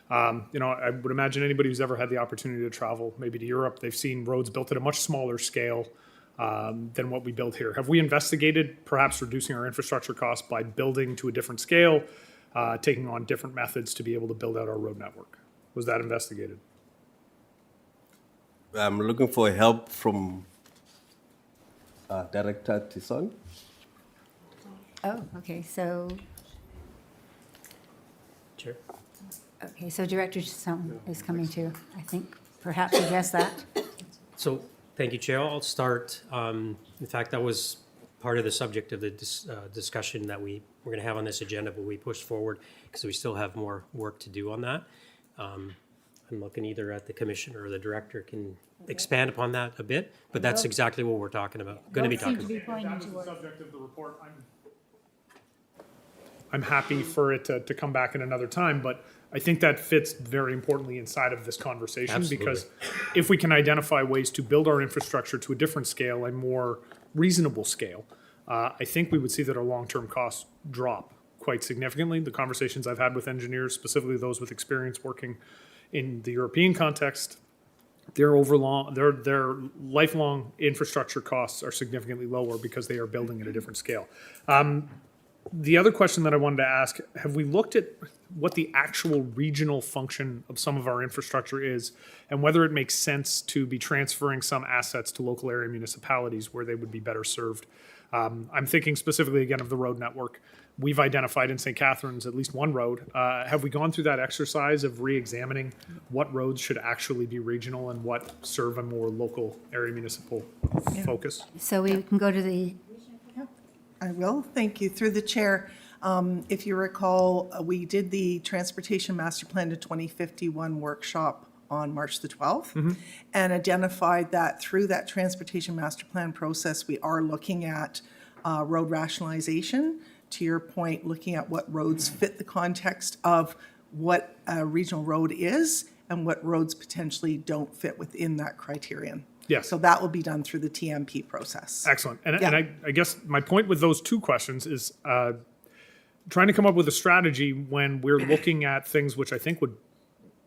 I would imagine anybody who's ever had the opportunity to travel maybe to Europe, they've seen roads built at a much smaller scale than what we build here. Have we investigated perhaps reducing our infrastructure costs by building to a different scale, taking on different methods to be able to build out our road network? Was that investigated? I'm looking for help from Director Tisson. Oh, okay, so, Chair? okay, so Director Song is coming to, I think, perhaps address that. So, thank you, Chair. I'll start. In fact, that was part of the subject of the discussion that we're going to have on this agenda, but we pushed forward because we still have more work to do on that. I'm looking either at the commissioner or the director can expand upon that a bit, but that's exactly what we're talking about, going to be talking about. That was the subject of the report. I'm happy for it to come back at another time, but I think that fits very importantly inside of this conversation. Absolutely. Because if we can identify ways to build our infrastructure to a different scale, a more reasonable scale, I think we would see that our long-term costs drop quite significantly. The conversations I've had with engineers, specifically those with experience working in the European context, their lifelong infrastructure costs are significantly lower because they are building at a different scale. The other question that I wanted to ask, have we looked at what the actual regional function of some of our infrastructure is and whether it makes sense to be transferring some assets to local area municipalities where they would be better served? I'm thinking specifically again of the road network. We've identified in St. Catharines at least one road. Have we gone through that exercise of re-examining what roads should actually be regional and what serve a more local area municipal focus? So we can go to the, I will, thank you. Through the chair, if you recall, we did the Transportation Master Plan to 2051 workshop on March the 12th and identified that through that Transportation Master Plan process, we are looking at road rationalization. To your point, looking at what roads fit the context of what a regional road is and what roads potentially don't fit within that criterion. Yes. So that will be done through the TMP process. Excellent. And I guess my point with those two questions is trying to come up with a strategy when we're looking at things which I think would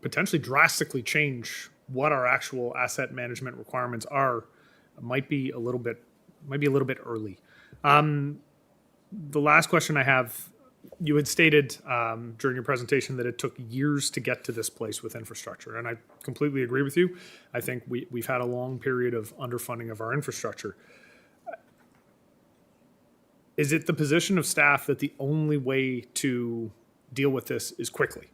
potentially drastically change what our actual asset management requirements are might be a little bit early. The last question I have, you had stated during your presentation that it took years to get to this place with infrastructure, and I completely agree with you. I think we've had a long period of underfunding of our infrastructure. Is it the position of staff that the only way to deal with this is quickly?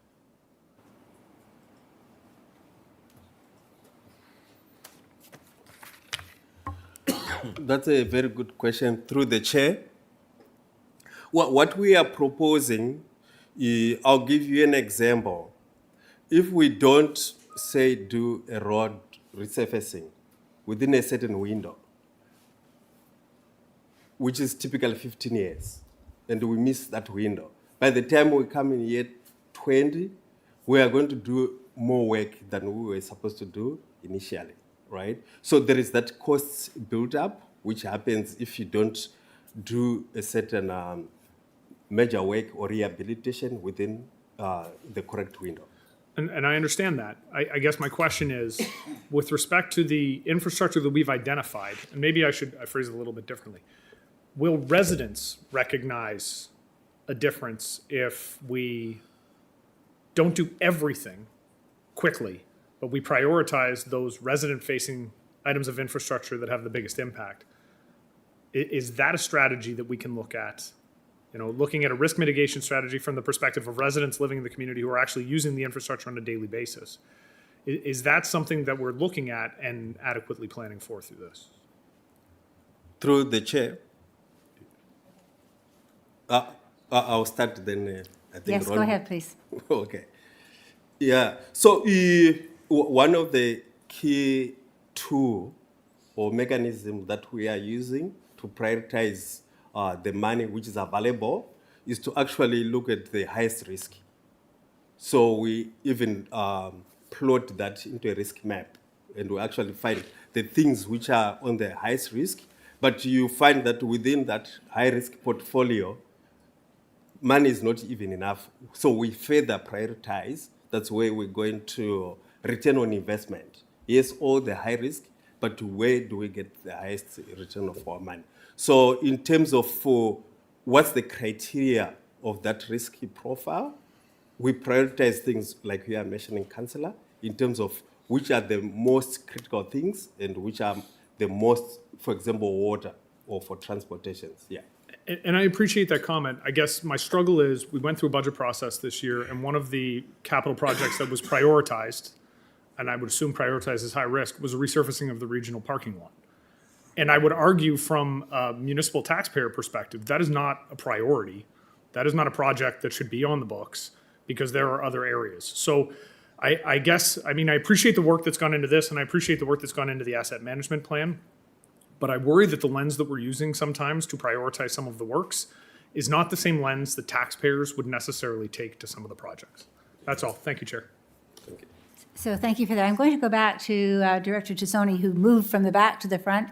That's a very good question through the chair. What we are proposing, I'll give you an example. If we don't, say, do a road resurfacing within a certain window, which is typically 15 years, and we miss that window, by the time we come in year 20, we are going to do more work than we were supposed to do initially, right? So there is that cost built up, which happens if you don't do a certain major work or rehabilitation within the correct window. And I understand that. I guess my question is, with respect to the infrastructure that we've identified, and maybe I phrase it a little bit differently, will residents recognize a difference if we don't do everything quickly, but we prioritize those resident-facing items of infrastructure that have the biggest impact? Is that a strategy that we can look at? You know, looking at a risk mitigation strategy from the perspective of residents living in the community who are actually using the infrastructure on a daily basis. Is that something that we're looking at and adequately planning for through this? Through the chair. I'll start then. I think yes, go ahead, please. Okay. Yeah. So one of the key tool or mechanism that we are using to prioritize the money which is available is to actually look at the highest risk. So we even plot that into a risk map, and we actually find the things which are on the highest risk. But you find that within that high risk portfolio, money is not even enough. So we further prioritize. That's where we're going to return on investment. Yes, all the high risk, but where do we get the highest return of our money? So in terms of what's the criteria of that risky profile, we prioritize things like we are mentioning, Councillor, in terms of which are the most critical things and which are the most, for example, water or for transportations. Yeah. And I appreciate that comment. I guess my struggle is we went through a budget process this year, and one of the capital projects that was prioritized, and I would assume prioritized as high risk, was a resurfacing of the regional parking lot. And I would argue from a municipal taxpayer perspective, that is not a priority. That is not a project that should be on the books because there are other areas. So I guess, I mean, I appreciate the work that's gone into this, and I appreciate the work that's gone into the asset management plan. But I worry that the lens that we're using sometimes to prioritize some of the works is not the same lens that taxpayers would necessarily take to some of the projects. That's all. Thank you, Chair. So thank you for that. I'm going to go back to Director Tassoni, who moved from the back to the front.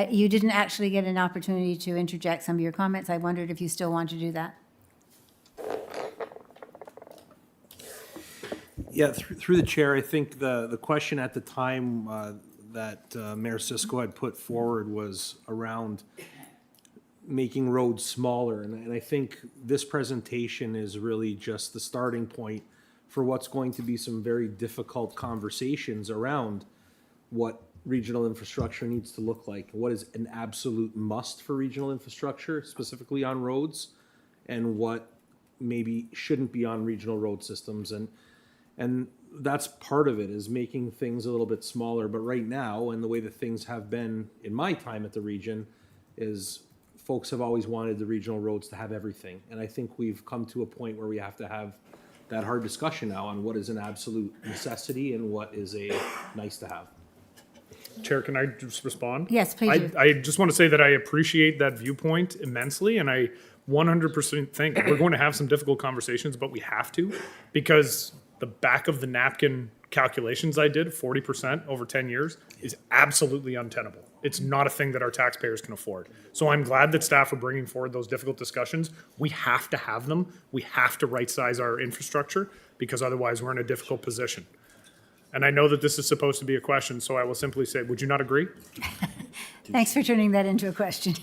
You didn't actually get an opportunity to interject some of your comments. I wondered if you still want to do that. Yeah, through the chair, I think the question at the time that Mayor Cisco had put forward was around making roads smaller. And I think this presentation is really just the starting point for what's going to be some very difficult conversations around what regional infrastructure needs to look like. What is an absolute must for regional infrastructure, specifically on roads, and what maybe shouldn't be on regional road systems. And that's part of it, is making things a little bit smaller. But right now, and the way that things have been in my time at the region, is folks have always wanted the regional roads to have everything. And I think we've come to a point where we have to have that hard discussion now on what is an absolute necessity and what is a nice to have. Chair, can I just respond? Yes, please do. I just want to say that I appreciate that viewpoint immensely, and I 100% think we're going to have some difficult conversations, but we have to, because the back of the napkin calculations I did, 40% over 10 years, is absolutely untenable. It's not a thing that our taxpayers can afford. So I'm glad that staff are bringing forward those difficult discussions. We have to have them. We have to right-size our infrastructure, because otherwise we're in a difficult position. And I know that this is supposed to be a question, so I will simply say, would you not agree? Thanks for turning that into a question.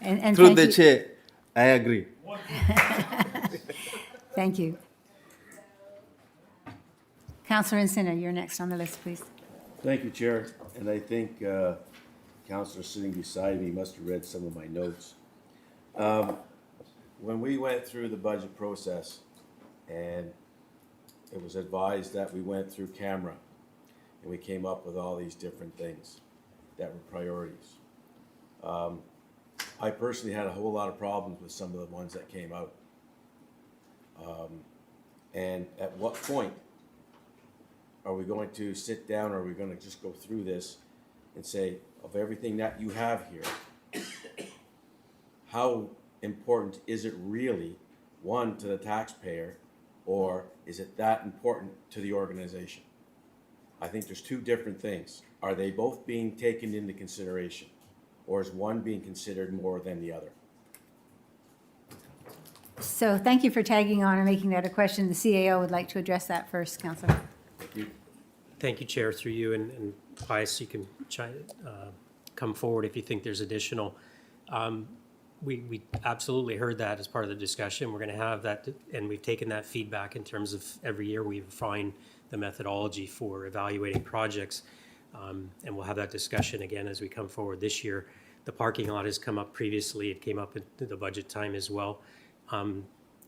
and Through thank the you. chair, I agree. Thank you. Councillor Encina, you're next on the list, please. Thank you, Chair. And I think Councillor sitting beside me must have read some of my notes. When we went through the budget process, and it was advised that we went through camera, and we came up with all these different things that were priorities. I personally had a whole lot of problems with some of the ones that came out. And at what point are we going to sit down, or are we going to just go through this and say, of everything that you have here, how important is it really, one, to the taxpayer, or is it that important to the organization? I think there's two different things. Are they both being taken into consideration, or is one being considered more than the other? So thank you for tagging on and making that a question. The CAO would like to address that first, Councillor. Thank you. Thank you, Chair, through you, and Pius, you can come forward if you think there's additional. We absolutely heard that as part of the discussion. We're going to have that, and we've taken that feedback in terms of every year we refine the methodology for evaluating projects, and we'll have that discussion again as we come forward this year. The parking lot has come up previously. It came up at the budget time as well.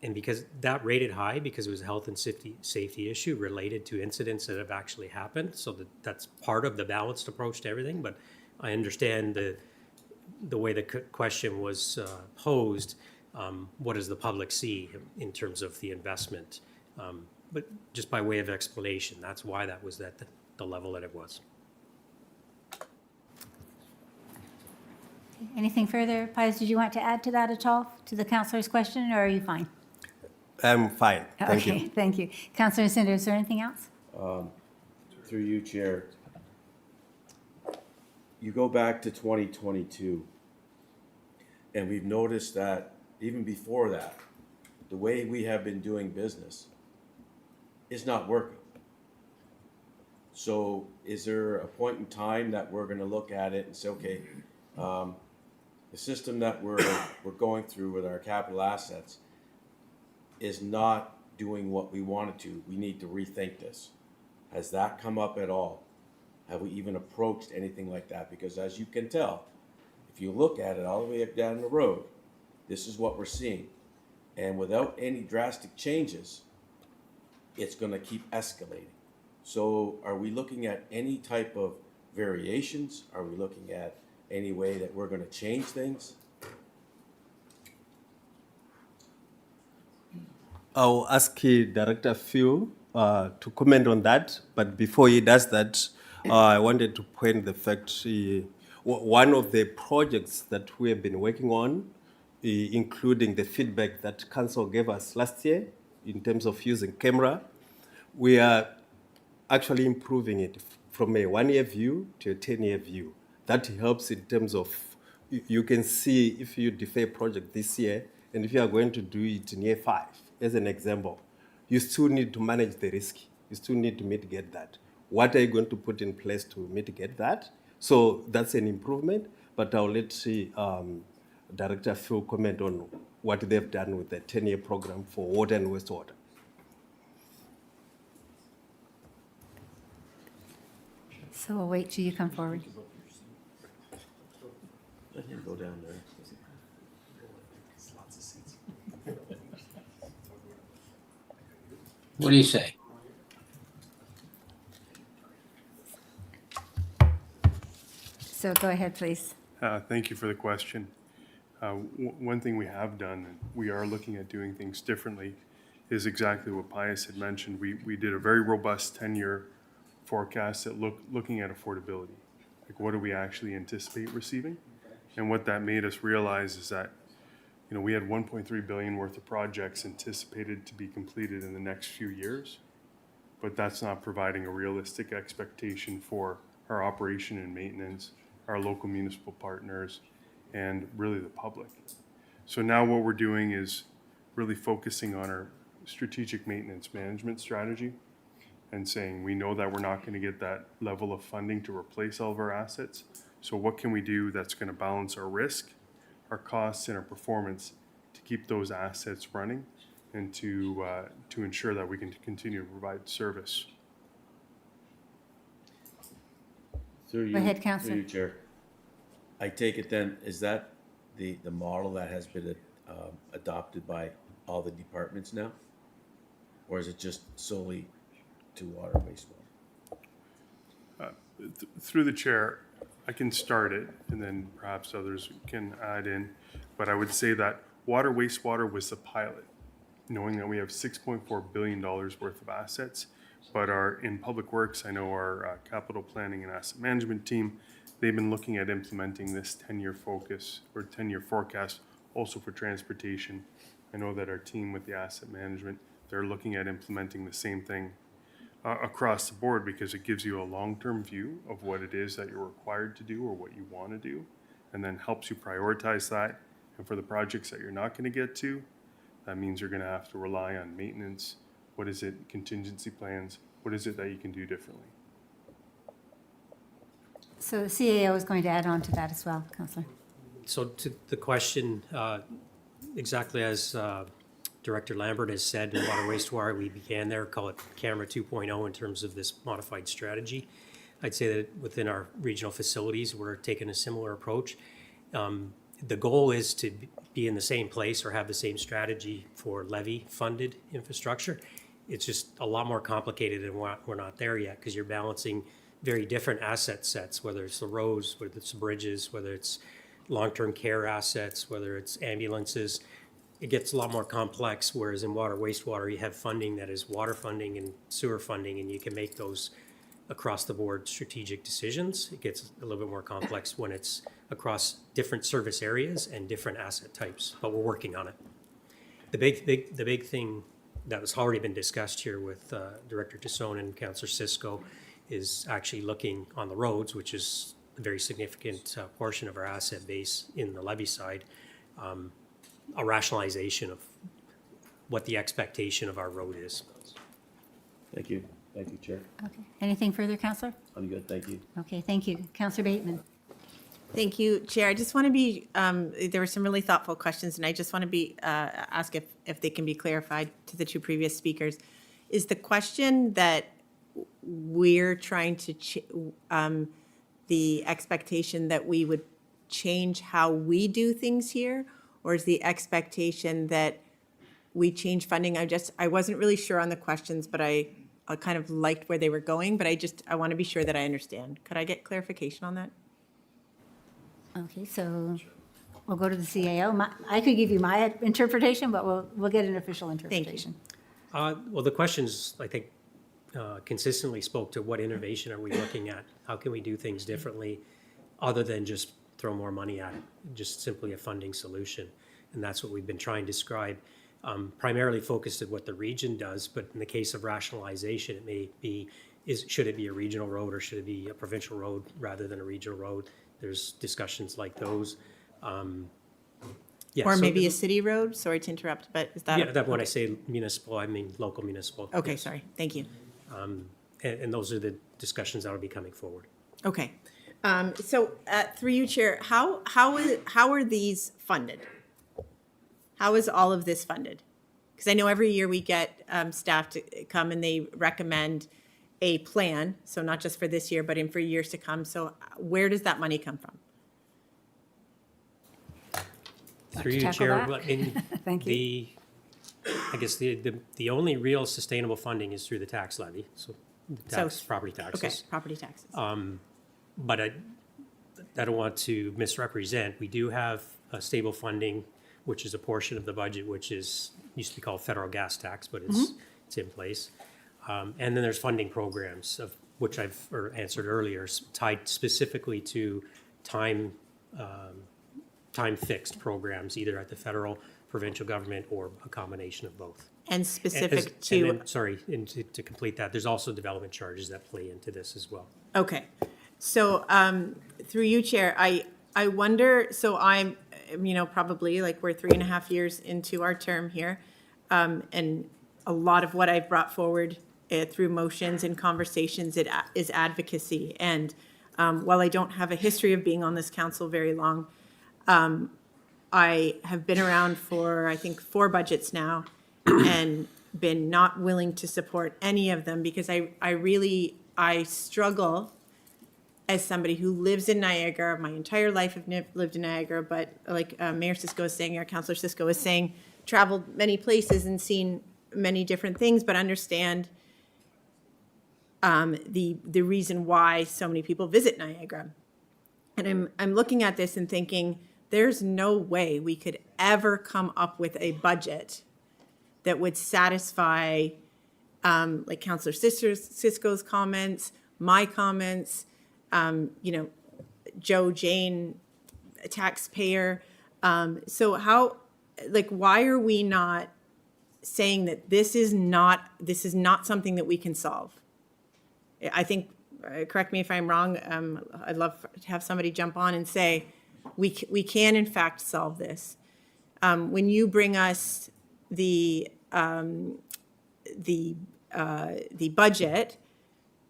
And because that rated high, because it was a health and safety issue related to incidents that have actually happened. So that's part of the balanced approach to everything. But I understand the way the question was posed. What does the public see in terms of the investment? But just by way of explanation, that's why that was at the level that it was. Anything further? Pius, did you want to add to that at all, to the councillor's question, or are you fine? I'm fine. Thank Okay, you. thank you. Councillor Cinder, is there anything else? Through you, Chair. You go back to 2022, and we've noticed that even before that, the way we have been doing business is not working. So is there a point in time that we're gonna look at it and say, okay, the system that we're going through with our capital assets is not doing what we want it to. We need to rethink this. Has that come up at all? Have we even approached anything like that? Because as you can tell, if you look at it all the way up down the road, this is what we're seeing. And without any drastic changes, it's gonna keep escalating. So are we looking at any type of variations? Are we looking at any way that we're gonna change things? I'll ask Director Phil to comment on that, but before he does that, I wanted to point the fact one of the projects that we have been working on, including the feedback that Council gave us last year in terms of using camera, we are actually improving it from a 1-year view to a 10-year view. That helps in terms of, you can see if you defer a project this year, and if you are going to do it in year 5, as an example, you still need to manage the risk. You still need to mitigate that. What are you going to put in place to mitigate that? So that's an improvement, but I'll let Director Phil comment on what they've done with the 10-year program for water and wastewater. So we'll wait till you come forward. Let him go down there. What do you say? So go ahead, please. Thank you for the question. One thing we have done, and we are looking at doing things differently, is exactly what Pius had mentioned. We did a very robust 10-year forecast at looking at affordability. Like, what do we actually anticipate receiving? And what that made us realize is that, we had 1.3 billion worth of projects anticipated to be completed in the next few years, but that's not providing a realistic expectation for our operation and maintenance, our local municipal partners, and really the public. So now what we're doing is really focusing on our strategic maintenance management strategy and saying, we know that we're not going to get that level of funding to replace all of our assets. So what can we do that's going to balance our risk, our costs, and our performance to keep those assets running and to ensure that we can continue to provide service? Through you, Go ahead, Councillor. Through you, Chair. I take it then, is that the model that has been adopted by all the departments now? Or is it just solely to water, wastewater? Through the chair, I can start it and then perhaps others can add in. But I would say that water, wastewater was the pilot, knowing that we have $6.4 billion worth of assets. But in Public Works, I know our capital planning and asset management team, they've been looking at implementing this 10-year focus or 10-year forecast also for transportation. I know that our team with the asset management, they're looking at implementing the same thing across the board, because it gives you a long-term view of what it is that you're required to do or what you want to do, and then helps you prioritize that. And for the projects that you're not going to get to, that means you're going to have to rely on maintenance. What is it? Contingency plans. What is it that you can do differently? So the CAO is going to add on to that as well, Councillor. So to the question, exactly as Director Lambert has said, in water wastewater, we began there, call it camera 2.0 in terms of this modified strategy. I'd say that within our regional facilities, we're taking a similar approach. The goal is to be in the same place or have the same strategy for levy-funded infrastructure. It's just a lot more complicated, and we're not there yet, because you're balancing very different asset sets, whether it's the roads, whether it's the bridges, whether it's long-term care assets, whether it's ambulances. It gets a lot more complex, whereas in water, wastewater, you have funding that is water funding and sewer funding, and you can make those across the board strategic decisions. It gets a little bit more complex when it's across different service areas and different asset types, but we're working on it. The big thing that has already been discussed here with Director Tassone and Councillor Cisco is actually looking on the roads, which is a very significant portion of our asset base in the levy side, a rationalization of what the expectation of our road is. Thank you. Thank you, Chair. Okay. Anything further, Councillor? I'm good, thank you. Okay, thank you. Councillor Bateman. Thank you, Chair. I just want to be, there were some really thoughtful questions, and I just want to be, ask if they can be clarified to the two previous speakers. Is the question that we're trying to, the expectation that we would change how we do things here? Or is the expectation that we change funding? I wasn't really sure on the questions, but I kind of liked where they were going, but I want to be sure that I understand. Could I get clarification on that? Okay, so we'll go to the CAO. I could give you my interpretation, but we'll get an official interpretation. Well, the questions, I think, consistently spoke to what innovation are we looking at? How can we do things differently other than just throw more money at it, just simply a funding solution? And that's what we've been trying to describe, primarily focused at what the region does, but in the case of rationalization, it may be, should it be a regional road or should it be a provincial road rather than a regional road? There's discussions like those. Or maybe a city road? Sorry to interrupt, but is that? Yeah, that when I say municipal, I mean local municipal. Okay, yes. sorry. Thank you. And those are the discussions that will be coming forward. Okay. So through you, Chair, how are these funded? How is all of this funded? Because I know every year we get staff to come and they recommend a plan, so not just for this year, but for years to come. So where does that money come from? Through you, Chair, Thank you. I guess the only real sustainable funding is through the tax levy, so property taxes. Okay, property taxes. But I don't want to misrepresent. We do have a stable funding, which is a portion of the budget, which used to be called federal gas tax, but it's in place. And then there's funding programs, of which I've answered earlier, tied specifically to time-fixed programs, either at the federal, provincial government, or a combination of both. And specific to... And then, to complete that, there's also development charges that play into this as well. Okay. So through you, Chair, I wonder, so I'm, probably like we're 3.5 years into our term here, and a lot of what I've brought forward through motions and conversations is advocacy. And while I don't have a history of being on this council very long, I have been around for, I think, 4 budgets now and been not willing to support any of them because I struggle as somebody who lives in Niagara. My entire life I've lived in Niagara, but like Mayor Cisco is saying, or Councillor Cisco is saying, traveled many places and seen many different things, but understand the reason why so many people visit Niagara. And I'm looking at this and thinking, there's no way we could ever come up with a budget that would satisfy, like Councillor Cisco's comments, my comments, Joe, Jane, a taxpayer. So how, why are we not saying that this is not something that we can solve? I think, correct me if I'm wrong, I'd love to have somebody jump on and say, we can in fact solve this. When you bring us the budget,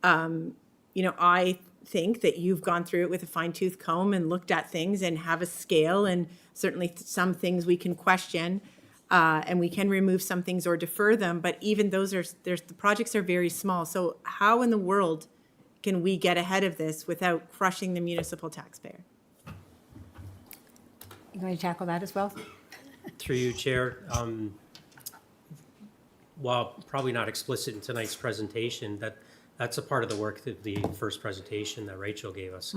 I think that you've gone through it with a fine-tooth comb and looked at things and have a scale, and certainly some things we can question, and we can remove some things or defer them, but even the projects are very small. So how in the world can we get ahead of this without crushing the municipal taxpayer? You going to tackle that as well? Through you, Chair. While probably not explicit in tonight's presentation, that's a part of the work that the first presentation that Rachel gave us.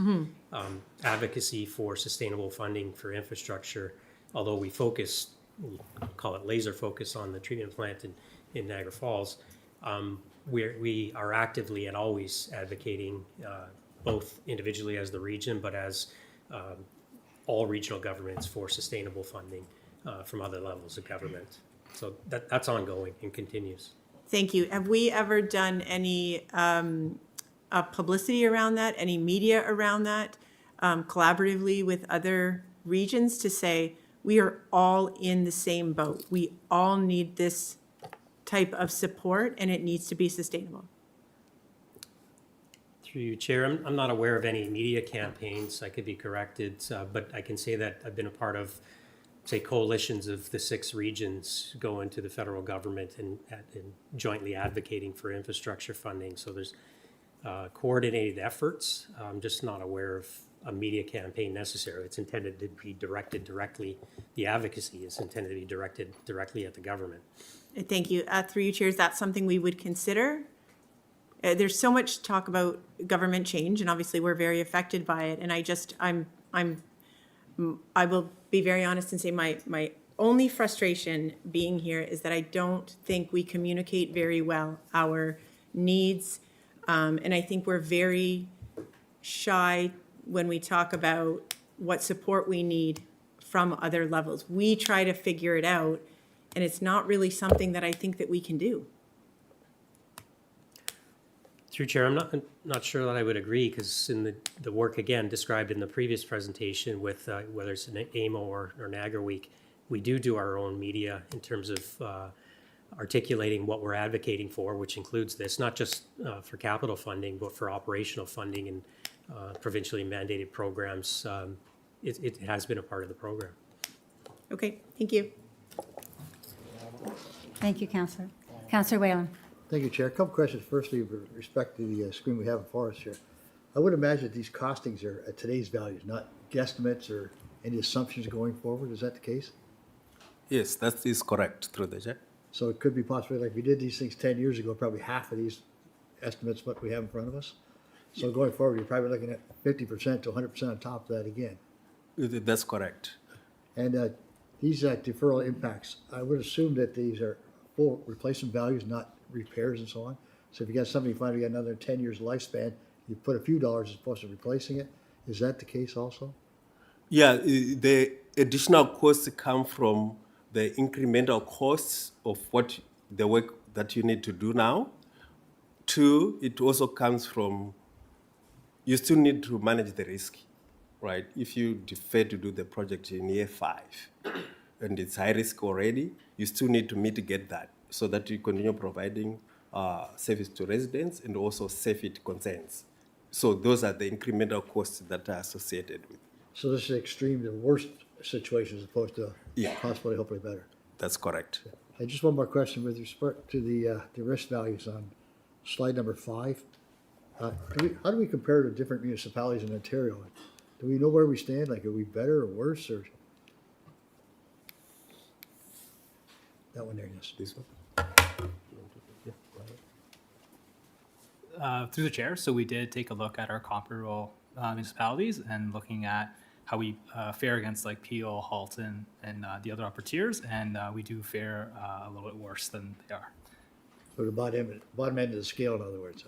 Advocacy for sustainable funding for infrastructure, although we call it laser focus on the treatment plant in Niagara Falls, we are actively and always advocating both individually as the region, but as all regional governments for sustainable funding from other levels of government. So that's ongoing and continues. Thank you. Have we ever done any publicity around that, any media around that, collaboratively with other regions to say, we are all in the same boat. We all need this type of support and it needs to be sustainable? Through you, Chair, I'm not aware of any media campaigns. I could be corrected, but I can say that I've been a part of, say, coalitions of the 6 regions going to the federal government and jointly advocating for infrastructure funding. So there's coordinated efforts. I'm just not aware of a media campaign necessary. It's intended to be directed directly. The advocacy is intended to be directed directly at the government. Thank you. Through you, Chair, is that something we would consider? There's so much talk about government change, and obviously we're very affected by it. And I will be very honest and say my only frustration being here is that I don't think we communicate very well our needs. And I think we're very shy when we talk about what support we need from other levels. We try to figure it out, and it's not really something that I think that we can do. Through Chair, I'm not sure that I would agree, because in the work, again, described in the previous presentation with whether it's an AMO or Niagara Week, we do our own media in terms of articulating what we're advocating for, which includes this, not just for capital funding, but for operational funding and provincially mandated programs. It has been a part of the program. Okay, thank you. Thank you, Councillor. Councillor Whalen. Thank you, Chair. A couple questions. Firstly, with respect to the screen we have before us here. I would imagine that these costings are at today's values, not guesstimates or any assumptions going forward. Is that the case? Yes, that is correct, through the Chair. So it could be possibly like we did these things 10 years ago, probably half of these estimates what we have in front of us. So going forward, you're probably looking at 50% to 100% on top of that again. That's correct. And these deferral impacts, I would assume that these are full replacement values, not repairs and so on. So if you got somebody finally got another 10 years lifespan, you put a few dollars as opposed to replacing it. Is that the case also? Yeah, the additional costs come from the incremental costs of what the work that you need to do now. 2, it also comes from, you still need to manage the risk, right? If you defer to do the project in year 5 and it's high risk already, you still need to mitigate that so that you continue providing service to residents and also safety concerns. So those are the incremental costs that are associated with. So this is extreme, the worst situation as opposed to possibly, hopefully better. That's correct. I just one more question with respect to the risk values on slide number 5. How do we compare to different municipalities in Ontario? Do we know where we stand? Like, are we better or worse? Or that one there, yes. This one. Through the Chair, so we did take a look at our comparable municipalities and looking at how we fare against like Peel, Halton, and the other upper tiers, and we do fare a little bit worse than they are. So the bottom end of the scale, in other words.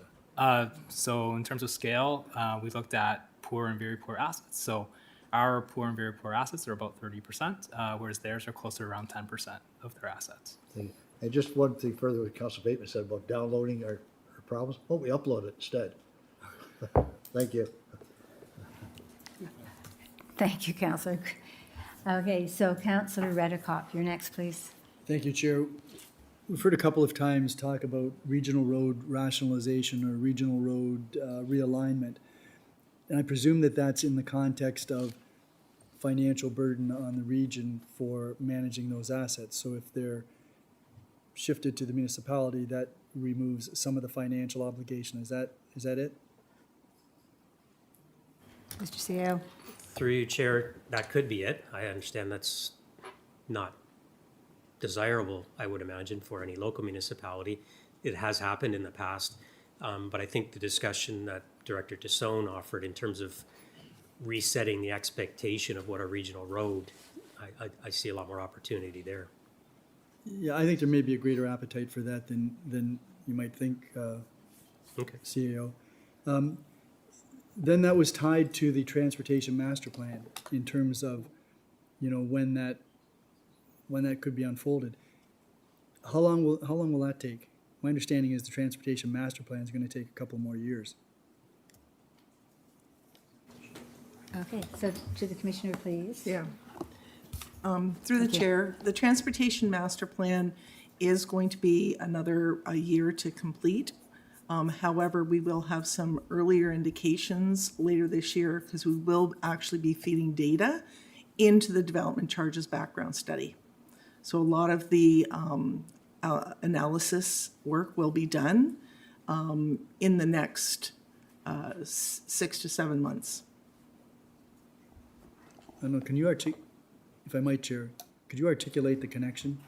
So in terms of scale, we looked at poor and very poor assets. So our poor and very poor assets are about 30%, whereas theirs are closer to around 10% of their assets. And just one thing further what Council Bateman said about downloading our problems. Why don't we upload it instead? Thank you. Thank you, Councillor. Okay, so Councillor Redekop, you're next, please. Thank you, Chair. We've heard a couple of times talk about regional road rationalization or regional road realignment. And I presume that that's in the context of financial burden on the region for managing those assets. So if they're shifted to the municipality, that removes some of the financial obligation. Is that it? Mr. CEO. Through you, Chair, that could be it. I understand that's not desirable, I would imagine, for any local municipality. It has happened in the past, but I think the discussion that Director Tassone offered in terms of resetting the expectation of what a regional road, I see a lot more opportunity there. Yeah, I think there may be a greater appetite for that than you might think, Okay. CEO. then that was tied to the transportation master plan in terms of, when that could be unfolded. How long will that take? My understanding is the transportation master plan is going to take a couple more years. Okay, so to the commissioner, please. Yeah. Through the chair, the transportation master plan is going to be a year to complete. However, we will have some earlier indications later this year because we will actually be feeding data into the development charges background study. So a lot of the analysis work will be done in the next 6 to 7 months. I don't know, if I might, Chair, could you articulate the connection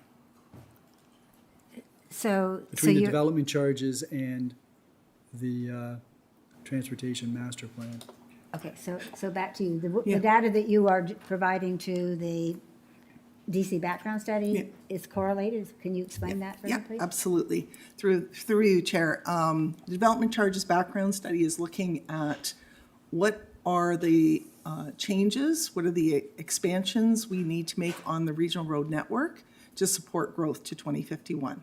between the you're, development charges and the transportation master plan? okay, so back to you. The data that you are providing to the DC background study is correlated. Can you explain that further, please? Absolutely. Through you, Chair. The development charges background study is looking at what are the changes, what are the expansions we need to make on the regional road network to support growth to 2051.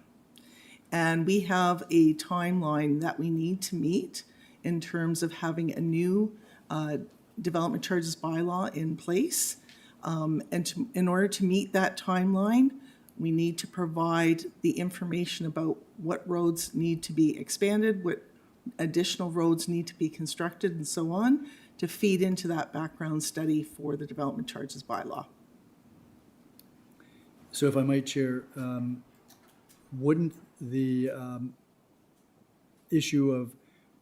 And we have a timeline that we need to meet in terms of having a new development charges bylaw in place. In order to meet that timeline, we need to provide the information about what roads need to be expanded, what additional roads need to be constructed, and so on, to feed into that background study for the development charges bylaw. So if I might, Chair, wouldn't the issue of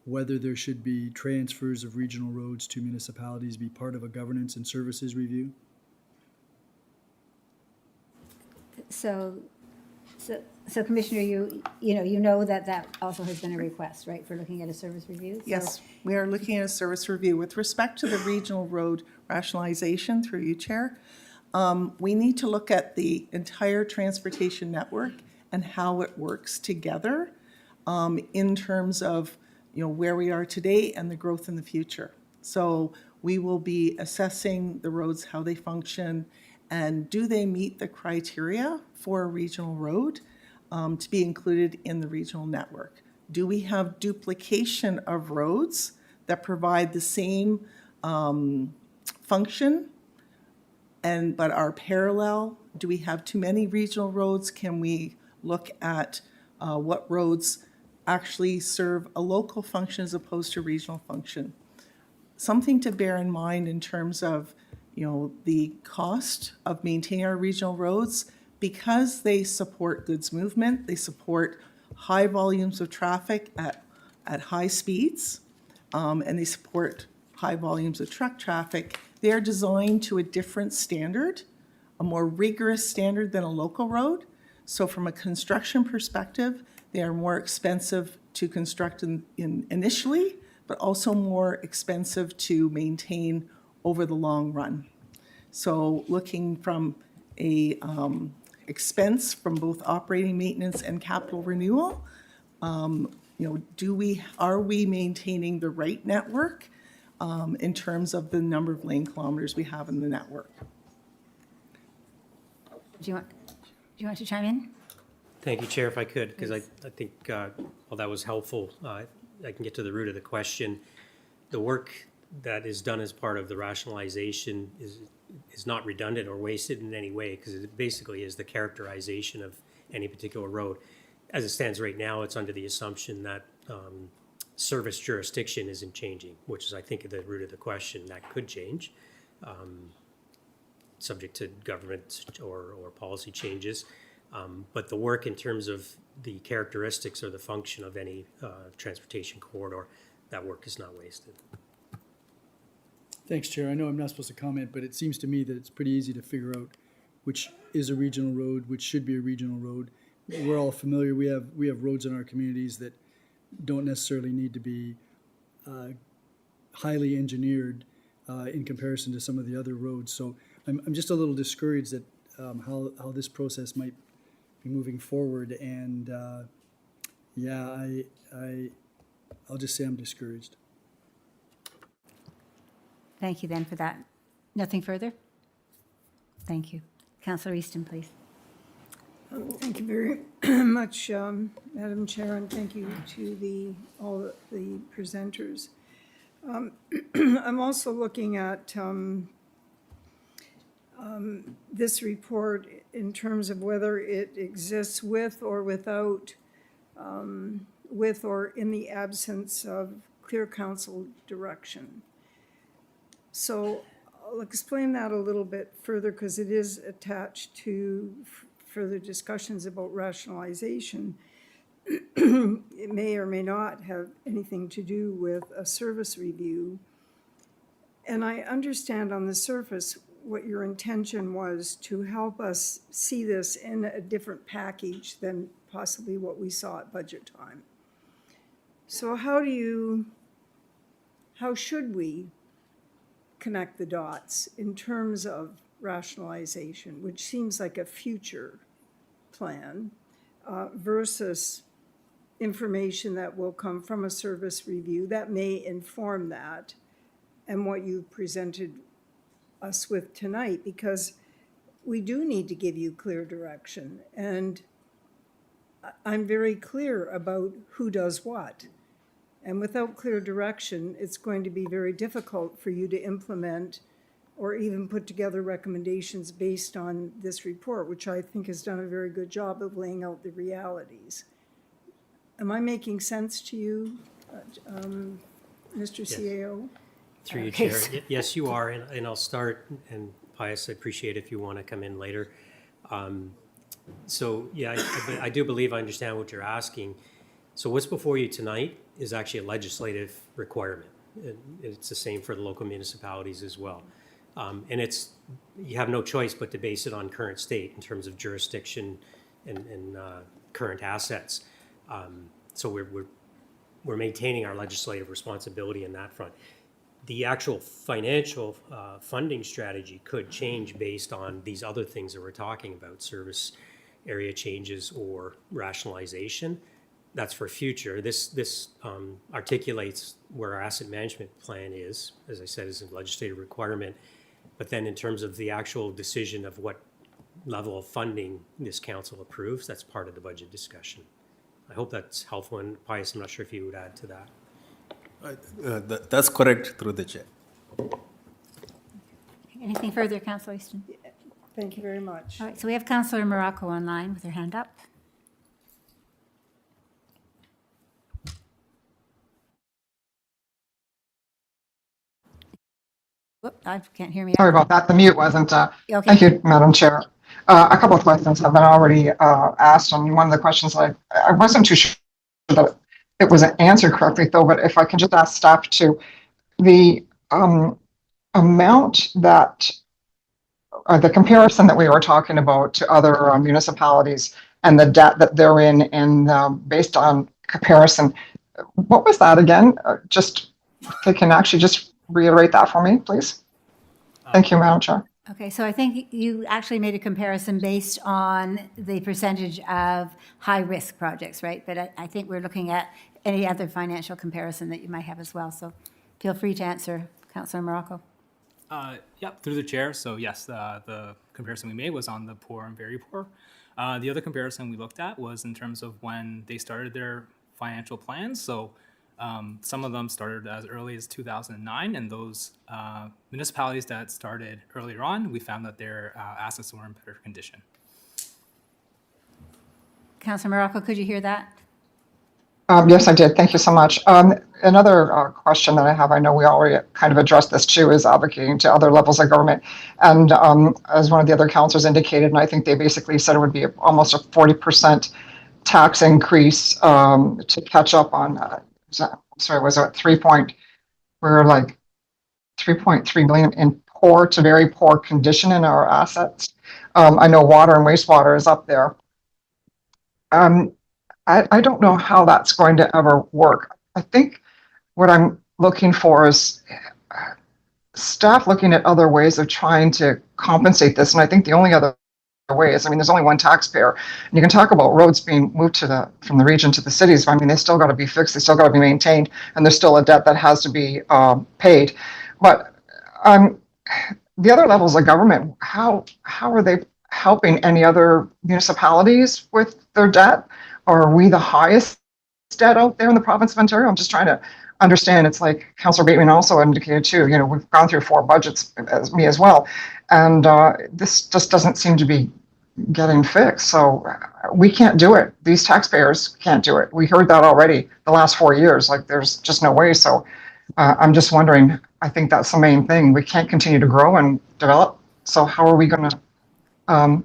whether there should be transfers of regional roads to municipalities be part of a governance and services review? So Commissioner, you know that also has been a request, right, for looking at a service review? So, Yes, we are looking at a service review. With respect to the regional road rationalization, through you, Chair, we need to look at the entire transportation network and how it works together in terms of where we are today and the growth in the future. So we will be assessing the roads, how they function, and do they meet the criteria for a regional road to be included in the regional network? Do we have duplication of roads that provide the same function but are parallel? Do we have too many regional roads? Can we look at what roads actually serve a local function as opposed to regional function? Something to bear in mind in terms of the cost of maintaining our regional roads, because they support goods movement, they support high volumes of traffic at high speeds, and they support high volumes of truck traffic. They are designed to a different standard, a more rigorous standard than a local road. So from a construction perspective, they are more expensive to construct initially, but also more expensive to maintain over the long run. So looking from a expense from both operating maintenance and capital renewal, are we maintaining the right network in terms of the number of lane kilometers we have in the network? Do you want to chime in? Thank you, Chair, if I could, because I think, well, that was helpful. I can get to the root of the question. The work that is done as part of the rationalization is not redundant or wasted in any way, because it basically is the characterization of any particular road. As it stands right now, it's under the assumption that service jurisdiction isn't changing, which is, I think, the root of the question. That could change, subject to government or policy changes. But the work in terms of the characteristics or the function of any transportation corridor, that work is not wasted. Thanks, Chair. I know I'm not supposed to comment, but it seems to me that it's pretty easy to figure out which is a regional road, which should be a regional road. We're all familiar. We have roads in our communities that don't necessarily need to be highly engineered in comparison to some of the other roads. So I'm just a little discouraged at how this process might be moving forward. And I'll just say I'm discouraged. Thank you then for that. Nothing further? Thank you. Councillor Easton, please. Thank you very much, Madam Chair, and thank you to all the presenters. I'm also looking at this report in terms of whether it exists with or without, with or in the absence of clear council direction. So I'll explain that a little bit further because it is attached to further discussions about rationalization. It may or may not have anything to do with a service review. And I understand on the surface what your intention was to help us see this in a different package than possibly what we saw at budget time. So how should we connect the dots in terms of rationalization, which seems like a future plan, versus information that will come from a service review that may inform that and what you presented us with tonight, because we do need to give you clear direction. And I'm very clear about who does what. And without clear direction, it's going to be very difficult for you to implement or even put together recommendations based on this report, which I think has done a very good job of laying out the realities. Am I making sense to you, Mr. CAO? Through you, Chair. Yes, you are, and I'll start, and Pius, I appreciate if you want to come in later. So, yeah, I do believe I understand what you're asking. So what's before you tonight is actually a legislative requirement. It's the same for the local municipalities as well. And you have no choice but to base it on current state in terms of jurisdiction and current assets. So we're maintaining our legislative responsibility in that front. The actual financial funding strategy could change based on these other things that we're talking about, service area changes or rationalization. That's for future. This articulates where our asset management plan is, as I said, is a legislative requirement. But then in terms of the actual decision of what level of funding this council approves, that's part of the budget discussion. I hope that's helpful. And Pius, I'm not sure if you would add to that. That's correct, through the chair. Anything further, Councillor Easton? Thank you very much. All right, so we have Councillor Morocco online with her hand up. Whoop, I can't hear me. Sorry about that. The mute wasn't. Okay. Thank you, Madam Chair. A couple of questions have been already asked, and one of the questions I wasn't too sure that it was answered correctly, though, but if I can just ask staff to, the amount that, the comparison that we were talking about to other municipalities and the debt that they're in, and based on comparison, what was that again? Just, if they can actually just reiterate that for me, please. Thank you, Madam Chair. Okay, so I think you actually made a comparison based on the percentage of high-risk projects, right? But I think we're looking at any other financial comparison that you might have as well. So feel free to answer, Councillor Morocco. Yep, through the chair. So yes, the comparison we made was on the poor and very poor. The other comparison we looked at was in terms of when they started their financial plans. So some of them started as early as 2009, and those municipalities that started earlier on, we found that their assets were in better condition. Councillor Morocco, could you hear that? Yes, I did. Thank you so much. Another question that I have, I know we already kind of addressed this too, is advocating to other levels of government. And as one of the other councillors indicated, and I think they basically said it would be almost a 40% tax increase to catch up on, was it 3.3 million in poor to very poor condition in our assets. I know water and wastewater is up there. I don't know how that's going to ever work. I think what I'm looking for is staff looking at other ways of trying to compensate this. And I think the only other way is, I mean, there's only one taxpayer. And you can talk about roads being moved from the region to the cities. I mean, they still got to be fixed. They still got to be maintained. And there's still a debt that has to be paid. But um, the other levels of government, how are they helping any other municipalities with their debt? Or are we the highest debt out there in the province of Ontario? I'm just trying to understand. It's like Councillor Bateman also indicated too, we've gone through 4 budgets, as me as well, and this just doesn't seem to be getting fixed. So we can't do it. These taxpayers can't do it. We heard that already the last 4 years. Like, there's just no way. So I'm just wondering, I think that's the main thing. We can't continue to grow and develop. So how are we going to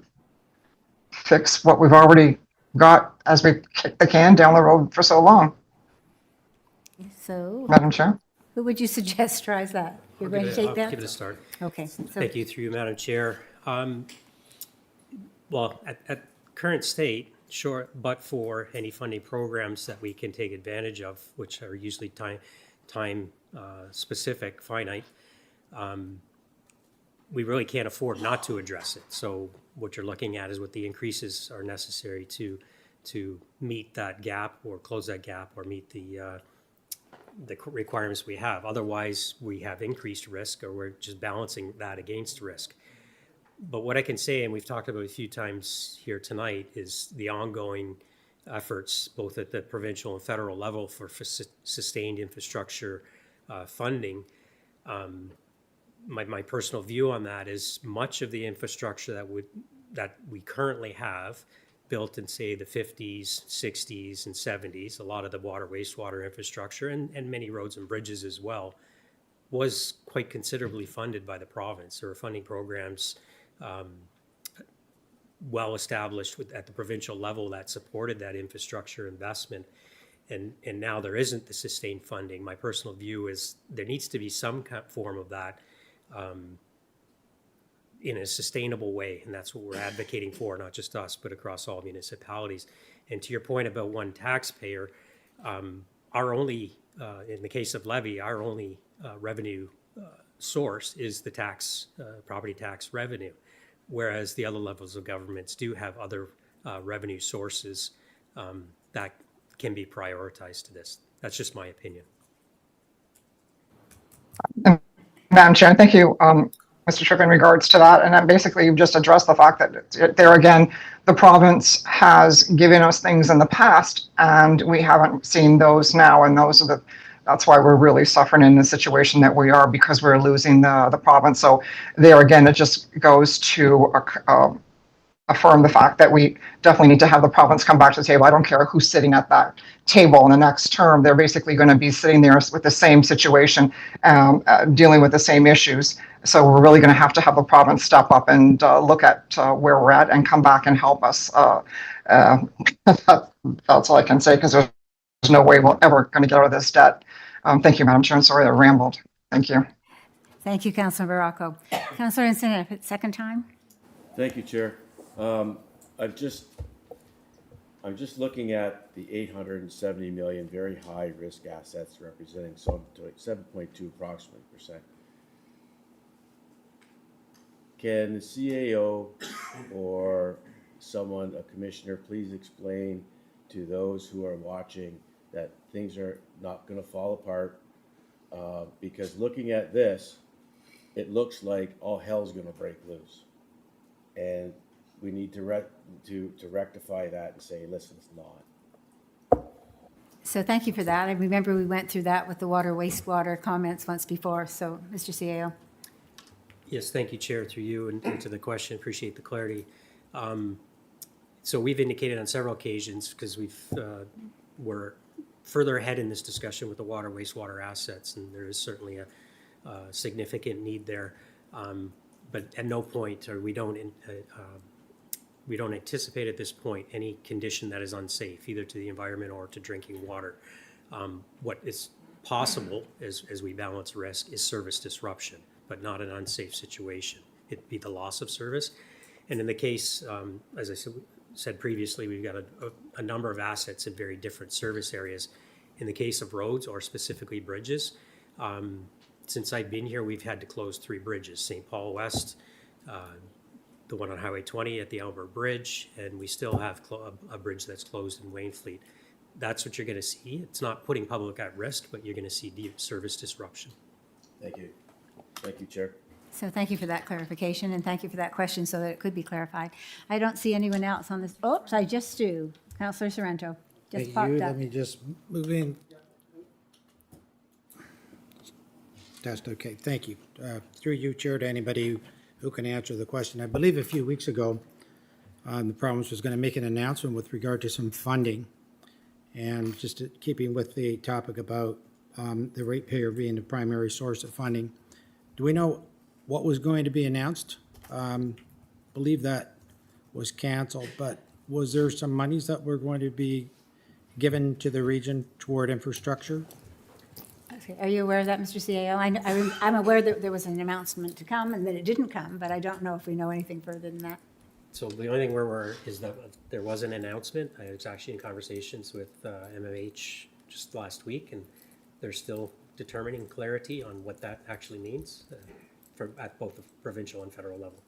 fix what we've already got as we kick the can down the road for so long? So, Madam Chair? who would you suggest tries that? You're going to take I'll that? give it a start. Okay. So, Thank you, through you, Madam Chair. Well, at current state, sure, but for any funding programs that we can take advantage of, which are usually time specific, finite, we really can't afford not to address it. So what you're looking at is what the increases are necessary to meet that gap or close that gap or meet the requirements we have. Otherwise, we have increased risk, or we're just balancing that against risk. But what I can say, and we've talked about a few times here tonight, is the ongoing efforts, both at the provincial and federal level, for sustained infrastructure funding. My personal view on that is much of the infrastructure that we currently have built in, say, the 50s, 60s, and 70s, a lot of the water, wastewater infrastructure, and many roads and bridges as well, was quite considerably funded by the province. There were funding programs well established at the provincial level that supported that infrastructure investment. And now there isn't the sustained funding. My personal view is there needs to be some form of that in a sustainable way. And that's what we're advocating for, not just us, but across all municipalities. And to your point about one taxpayer, our only, in the case of levy, our only revenue source is the tax, property tax revenue, whereas the other levels of governments do have other revenue sources that can be prioritized to this. That's just my opinion. Madam Chair, thank you, Mr. Tripp, in regards to that. And then basically you've just addressed the fact that there again, the province has given us things in the past and we haven't seen those now. And that's why we're really suffering in the situation that we are, because we're losing the province. So there again, it just goes to affirm the fact that we definitely need to have the province come back to the table. I don't care who's sitting at that table in the next term. They're basically going to be sitting there with the same situation, dealing with the same issues. So we're really going to have the province step up and look at where we're at and come back and help us. That's all I can say, because there's no way we're ever going to get out of this debt. Thank you, Madam Chair. I'm sorry I rambled. Thank you. thank you, Councillor Baracco. Councillor Encinia, second time? Thank you, Chair. I'm just looking at the 870 million very high risk assets representing 7.2 approximately %. Can the CAO or someone, a commissioner, please explain to those who are watching that things are not going to fall apart? Because looking at this, it looks like all hell's going to break loose. And we need to rectify that and say, listen, it's not. So thank you for that. I remember we went through that with the water, wastewater comments once before. So, Mr. CAO. Yes, thank you, Chair, through you, and to the question. Appreciate the clarity. So we've indicated on several occasions, because we're further ahead in this discussion with the water, wastewater assets, and there is certainly a significant need there. But at no point, or we don't anticipate at this point any condition that is unsafe, either to the environment or to drinking water. What is possible as we balance risk is service disruption, but not an unsafe situation. It'd be the loss of service. And in the case, as I said previously, we've got a number of assets in very different service areas. In the case of roads, or specifically bridges, since I've been here, we've had to close 3 bridges: St. Paul West, the one on Highway 20 at the Albert Bridge, and we still have a bridge that's closed in Waynfleet. That's what you're going to see. It's not putting public at risk, but you're going to see service disruption. Thank you. Thank you, Chair. So thank you for that clarification, and thank you for that question so that it could be clarified. I don't see anyone else on this. Oops, I just do. Councillor Sorrento just Thank popped you. up. Let me just move in. That's okay. Thank you. Through you, Chair, to anybody who can answer the question. I believe a few weeks ago, the province was going to make an announcement with regard to some funding. And just keeping with the topic about the ratepayer being the primary source of funding, do we know what was going to be announced? Believe that was canceled, but was there some monies that were going to be given to the region toward infrastructure? Okay, are you aware of that, Mr. CAO? I'm aware that there was an announcement to come and that it didn't come, but I don't know if we know anything further than that. So the only thing is that there was an announcement. I was actually in conversations with MMH just last week, and they're still determining clarity on what that actually means at both the provincial and federal level.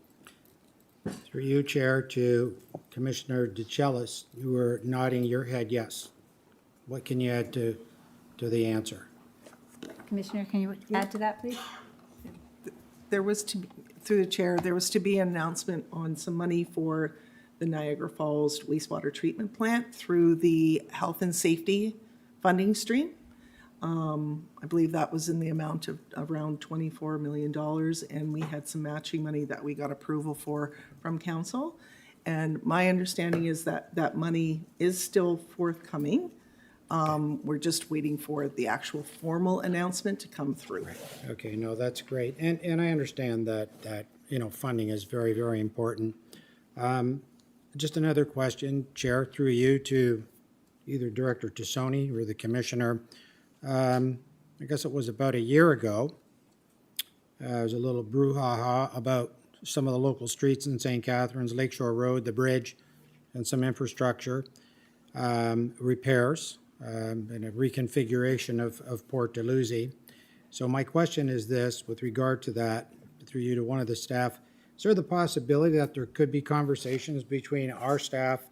Through you, Chair, to Commissioner DeChellis, you were nodding your head yes. What can you add to the answer? Commissioner, can you add to that, please? There was to be, through the chair, there was to be an announcement on some money for the Niagara Falls wastewater treatment plant through the health and safety funding stream. I believe that was in the amount of around $24 million, and we had some matching money that we got approval for from council. And my understanding is that that money is still forthcoming. We're just waiting for the actual formal announcement to come through. Okay, no, that's great. And I understand that funding is very, very important. Just another question, Chair, through you to either Director Tassoni or the Commissioner. I guess it was about a year ago. There was a little brouhaha about some of the local streets in St. Catharines, Lakeshore Road, the bridge, and some infrastructure repairs and a reconfiguration of Port Dalhousie. So my question is this, with regard to that, through you to one of the staff, is there the possibility that there could be conversations between our staff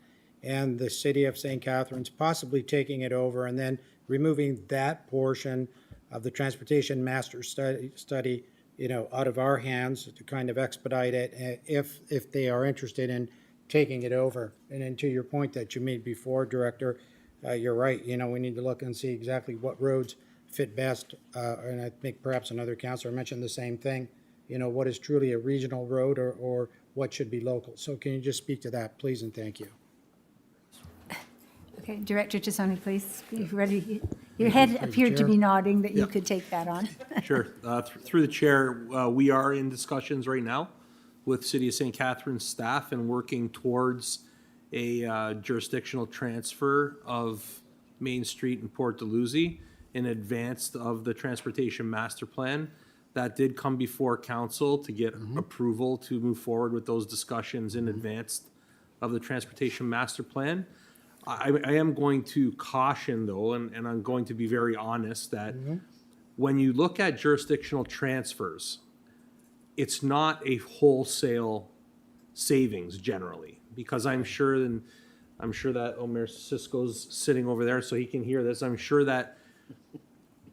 and the city of St. Catharines, possibly taking it over and then removing that portion of the transportation master study, out of our hands to kind of expedite it if they are interested in taking it over? And then to your point that you made before, Director, you're right. We need to look and see exactly what roads fit best. And I think perhaps another councillor mentioned the same thing. What is truly a regional road or what should be local. So can you just speak to that, please, and thank you. Okay, Director Tassoni, please. You're ready. Your head appeared to be nodding that you could take that on. Sure. Through the chair, we are in discussions right now with City of St. Catharines staff and working towards a jurisdictional transfer of Main Street and Port Dalhousie in advance of the Transportation Master Plan. That did come before council to get approval to move forward with those discussions in advance of the Transportation Master Plan. I am going to caution, though, and I'm going to be very honest, that when you look at jurisdictional transfers, it's not a wholesale savings generally, because I'm sure that Mayor Cisco's sitting over there so he can hear this. I'm sure that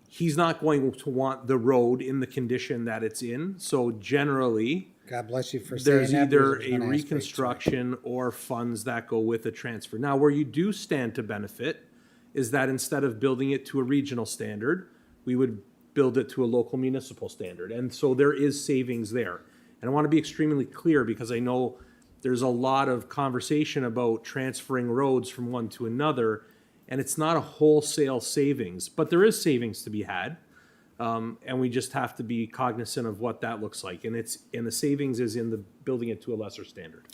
he's not going to want the road in the condition that it's in. So generally, God bless you for saying there's that. either a reconstruction or funds that go with a transfer. Now, where you do stand to benefit is that instead of building it to a regional standard, we would build it to a local municipal standard. And so there is savings there. And I want to be extremely clear because I know there's a lot of conversation about transferring roads from one to another, and it's not a wholesale savings, but there is savings to be had. And we just have to be cognizant of what that looks like. And the savings is in the building it to a lesser standard.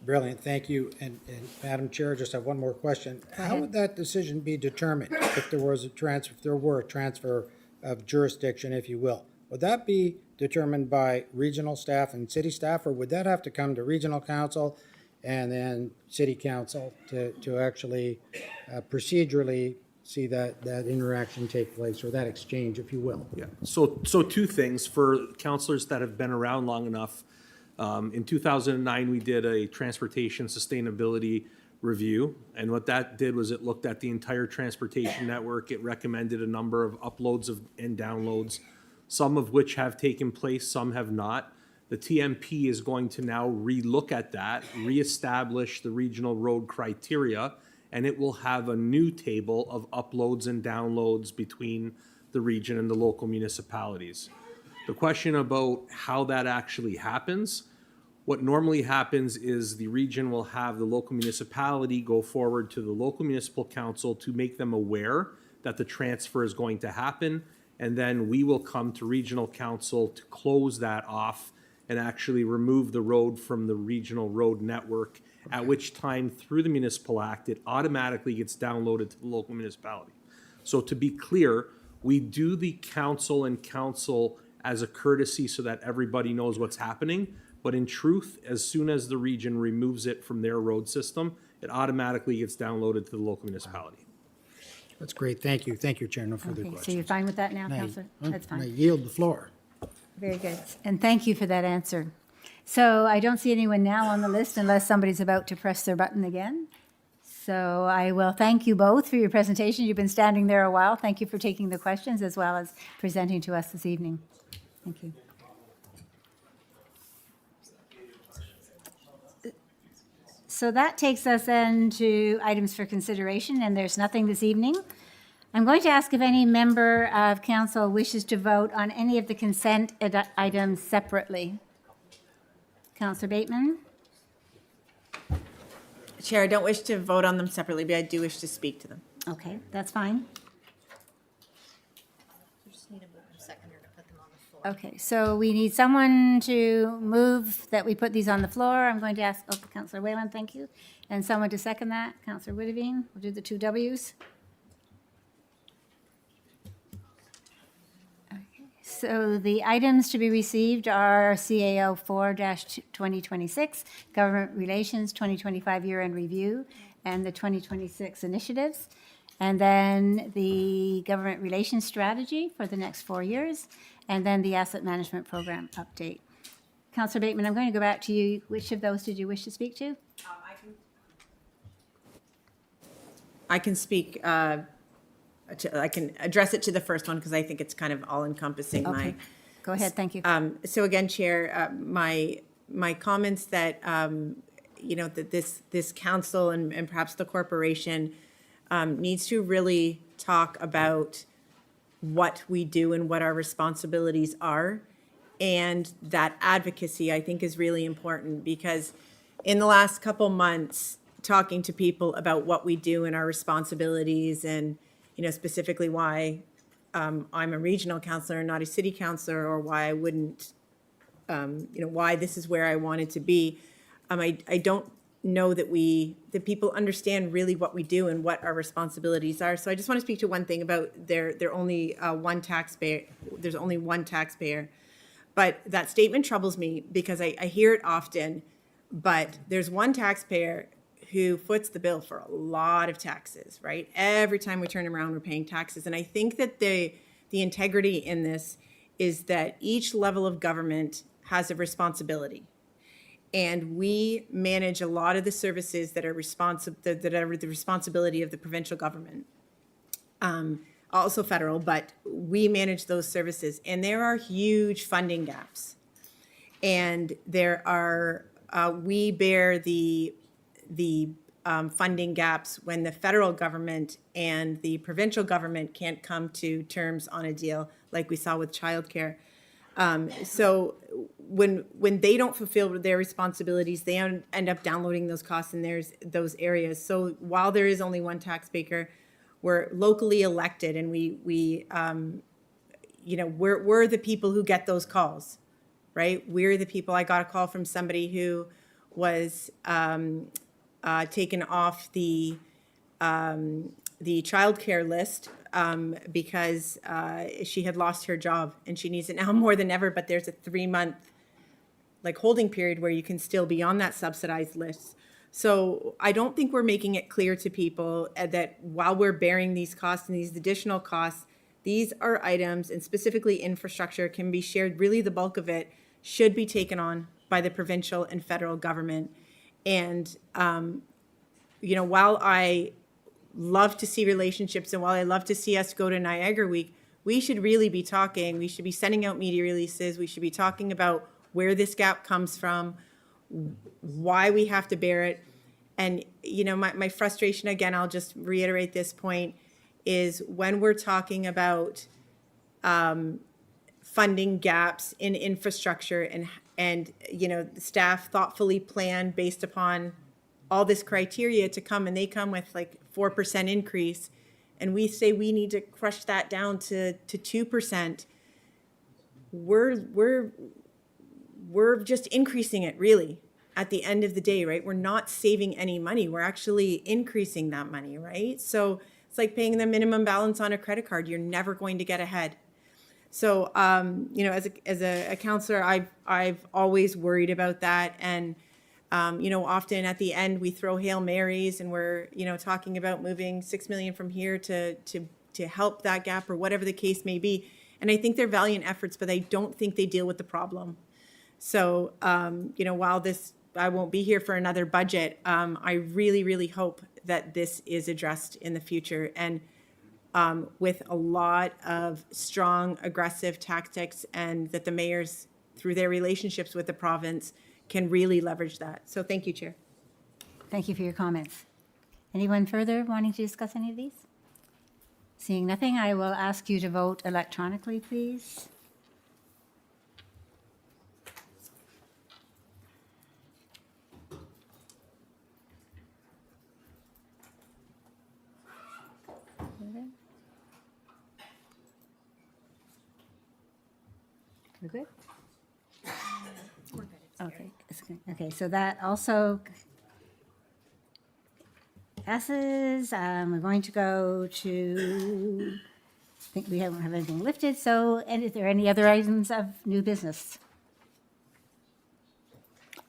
Brilliant, thank you. And Madam Chair, just have one more question. How would that decision be determined if there were a transfer of jurisdiction, if you will? Would that be determined by regional staff and city staff, or would that have to come to regional council and then city council to actually procedurally see that interaction take place, or that exchange, if you will? Yeah, so two things for councillors that have been around long enough. In 2009, we did a transportation sustainability review, and what that did was it looked at the entire transportation network. It recommended a number of uploads and downloads some of which have taken place, some have not. The TMP is going to now relook at that, reestablish the regional road criteria, and it will have a new table of uploads and downloads between the region and the local municipalities. The question about how that actually happens, what normally happens is the region will have the local municipality go forward to the local municipal council to make them aware that the transfer is going to happen, and then we will come to regional council to close that off and actually remove the road from the regional road network, at which time, through the Municipal Act, it automatically gets downloaded to the local municipality. So to be clear, we do the council and council as a courtesy so that everybody knows what's happening, but in truth, as soon as the region removes it from their road system, it automatically gets downloaded to the local municipality. That's great. Thank you. Thank you, Chair. No further Okay, questions. so you're fine with that now, May I- Councillor? That's May I fine. yield the floor? Very good. And thank you for that answer. So I don't see anyone now on the list unless somebody's about to press their button again. So I will thank you both for your presentation. You've been standing there a while. Thank you for taking the questions as well as presenting to us this evening. Thank you. So that takes us then to items for consideration, and there's nothing this evening. I'm going to ask if any member of council wishes to vote on any of the consent items separately. Councillor Bateman? Chair, I don't wish to vote on them separately, but I do wish to speak to them. Okay, that's fine. Okay, so we need someone to move that we put these on the floor. I'm going to ask, Councillor Whalen, thank you. And someone to second that, Councillor Witteveen. We'll do the two Ws. Okay, so the items to be received are CAO 4-2026, Government Relations 2025 Year-End Review, and the 2026 initiatives. And then the Government Relations Strategy for the next 4 years, and then the Asset Management Program update. Councillor Bateman, I'm going to go back to you. Which of those did you wish to speak to? I can speak, I can address it to the first one because I think it's kind of all-encompassing. Okay, go ahead, thank you. So again, Chair, my comments that, that this council and perhaps the corporation needs to really talk about what we do and what our responsibilities are. And that advocacy, I think, is really important because in the last couple months, talking to people about what we do and our responsibilities and, specifically why I'm a regional councillor and not a city councillor, or why I wouldn't, why this is where I wanted to be. I don't know that people understand really what we do and what our responsibilities are. So I just want to speak to one thing about there only one taxpayer. There's only one taxpayer, but that statement troubles me because I hear it often. But there's one taxpayer who foots the bill for a lot of taxes, right? Every time we turn around, we're paying taxes, and I think that the integrity in this is that each level of government has a responsibility. And we manage a lot of the services that are the responsibility of the provincial government, also federal, but we manage those services. And there are huge funding gaps. And there are, we bear the funding gaps when the federal government and the provincial government can't come to terms on a deal, like we saw with childcare. So when they don't fulfill their responsibilities, they end up downloading those costs in those areas. So while there is only one taxpayer, we're locally elected, and we're the people who get those calls, right? We're the people. I got a call from somebody who was taken off the childcare list because she had lost her job and she needs it now more than ever. But there's a 3-month holding period where you can still be on that subsidized list. So I don't think we're making it clear to people that while we're bearing these costs and these additional costs, these are items, and specifically infrastructure can be shared. Really, the bulk of it should be taken on by the provincial and federal government. And while I love to see relationships, and while I love to see us go to Niagara Week, we should really be talking, we should be sending out media releases, we should be talking about where this gap comes from, why we have to bear it. And, you know, my frustration, again, I'll just reiterate this point, is when we're talking about funding gaps in infrastructure and you know, the staff thoughtfully plan based upon all this criteria to come, and they come with like 4% increase, and we say we need to crush that down to 2%. We're just increasing it, really, at the end of the day, right? We're not saving any money. We're actually increasing that money, right? So it's like paying the minimum balance on a credit card. You're never going to get ahead. So, you know, as a counselor, I've always worried about that. And, you know, often at the end we throw Hail Marys and we're, you know, talking about moving 6 million from here to help that gap or whatever the case may be. And I think they're valiant efforts, but I don't think they deal with the problem. So, you know, while I won't be here for another budget, I really, really hope that this is addressed in the future, and with a lot of strong, aggressive tactics, and that the mayors, through their relationships with the province, can really leverage that. So thank you, Chair. Thank you for your comments. Anyone further wanting to discuss any of these? Seeing nothing, I will ask you to vote electronically, please. We're good? Okay, it's good. Okay, so that also passes. We're going to go to, I think we don't have anything lifted, so and is there any other items of new business?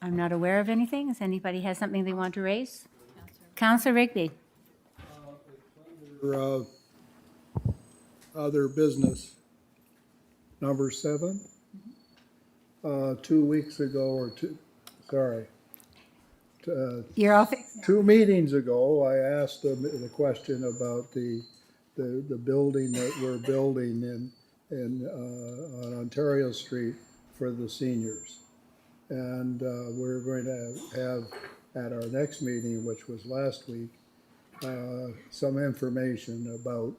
I'm not aware of anything. Does anybody have something they want to raise? Councillor Rigby. Other business. Number 7. 2 weeks ago, You're all fixed. 2 meetings ago, I asked the question about the building that we're building on Ontario Street for the seniors. And we're going to have at our next meeting, which was last week, some information about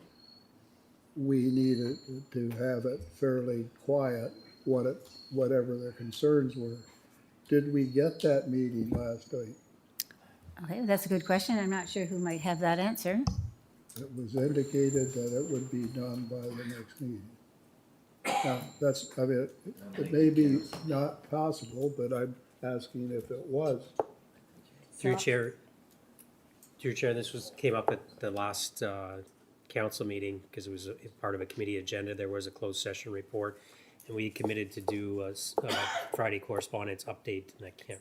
we needed to have it fairly quiet, whatever their concerns were. Did we get that meeting last week? Okay, that's a good question. I'm not sure who might have that answer. It was indicated that it would be done by the next meeting. Now, it may be not possible, but I'm asking if it was. Through Chair, this came up at the last council meeting because it was part of a committee agenda. There was a closed session report, and we committed to do a Friday correspondence update, and I can't.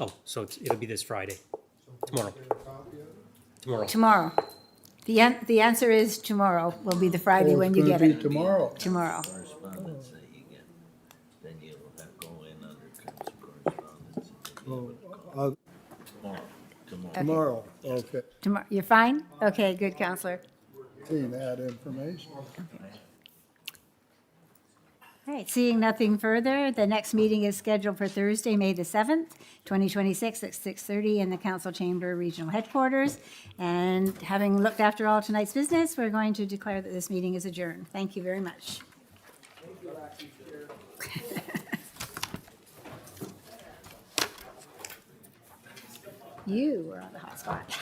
Oh, so it'll be this Friday, tomorrow. Tomorrow. The answer is tomorrow will be the Friday when you get it. Tomorrow. Tomorrow. Correspondence that you get, then you'll have go in under correspondence. Tomorrow, okay. Tomorrow, you're fine? Okay, good, Counselor. Seen that information. All right, seeing nothing further, the next meeting is scheduled for Thursday, May the 7th, 2026 at 6:30 in the Council Chamber Regional Headquarters. And having looked after all tonight's business, we're going to declare that this meeting is adjourned. Thank you very much. You were on the hot spot.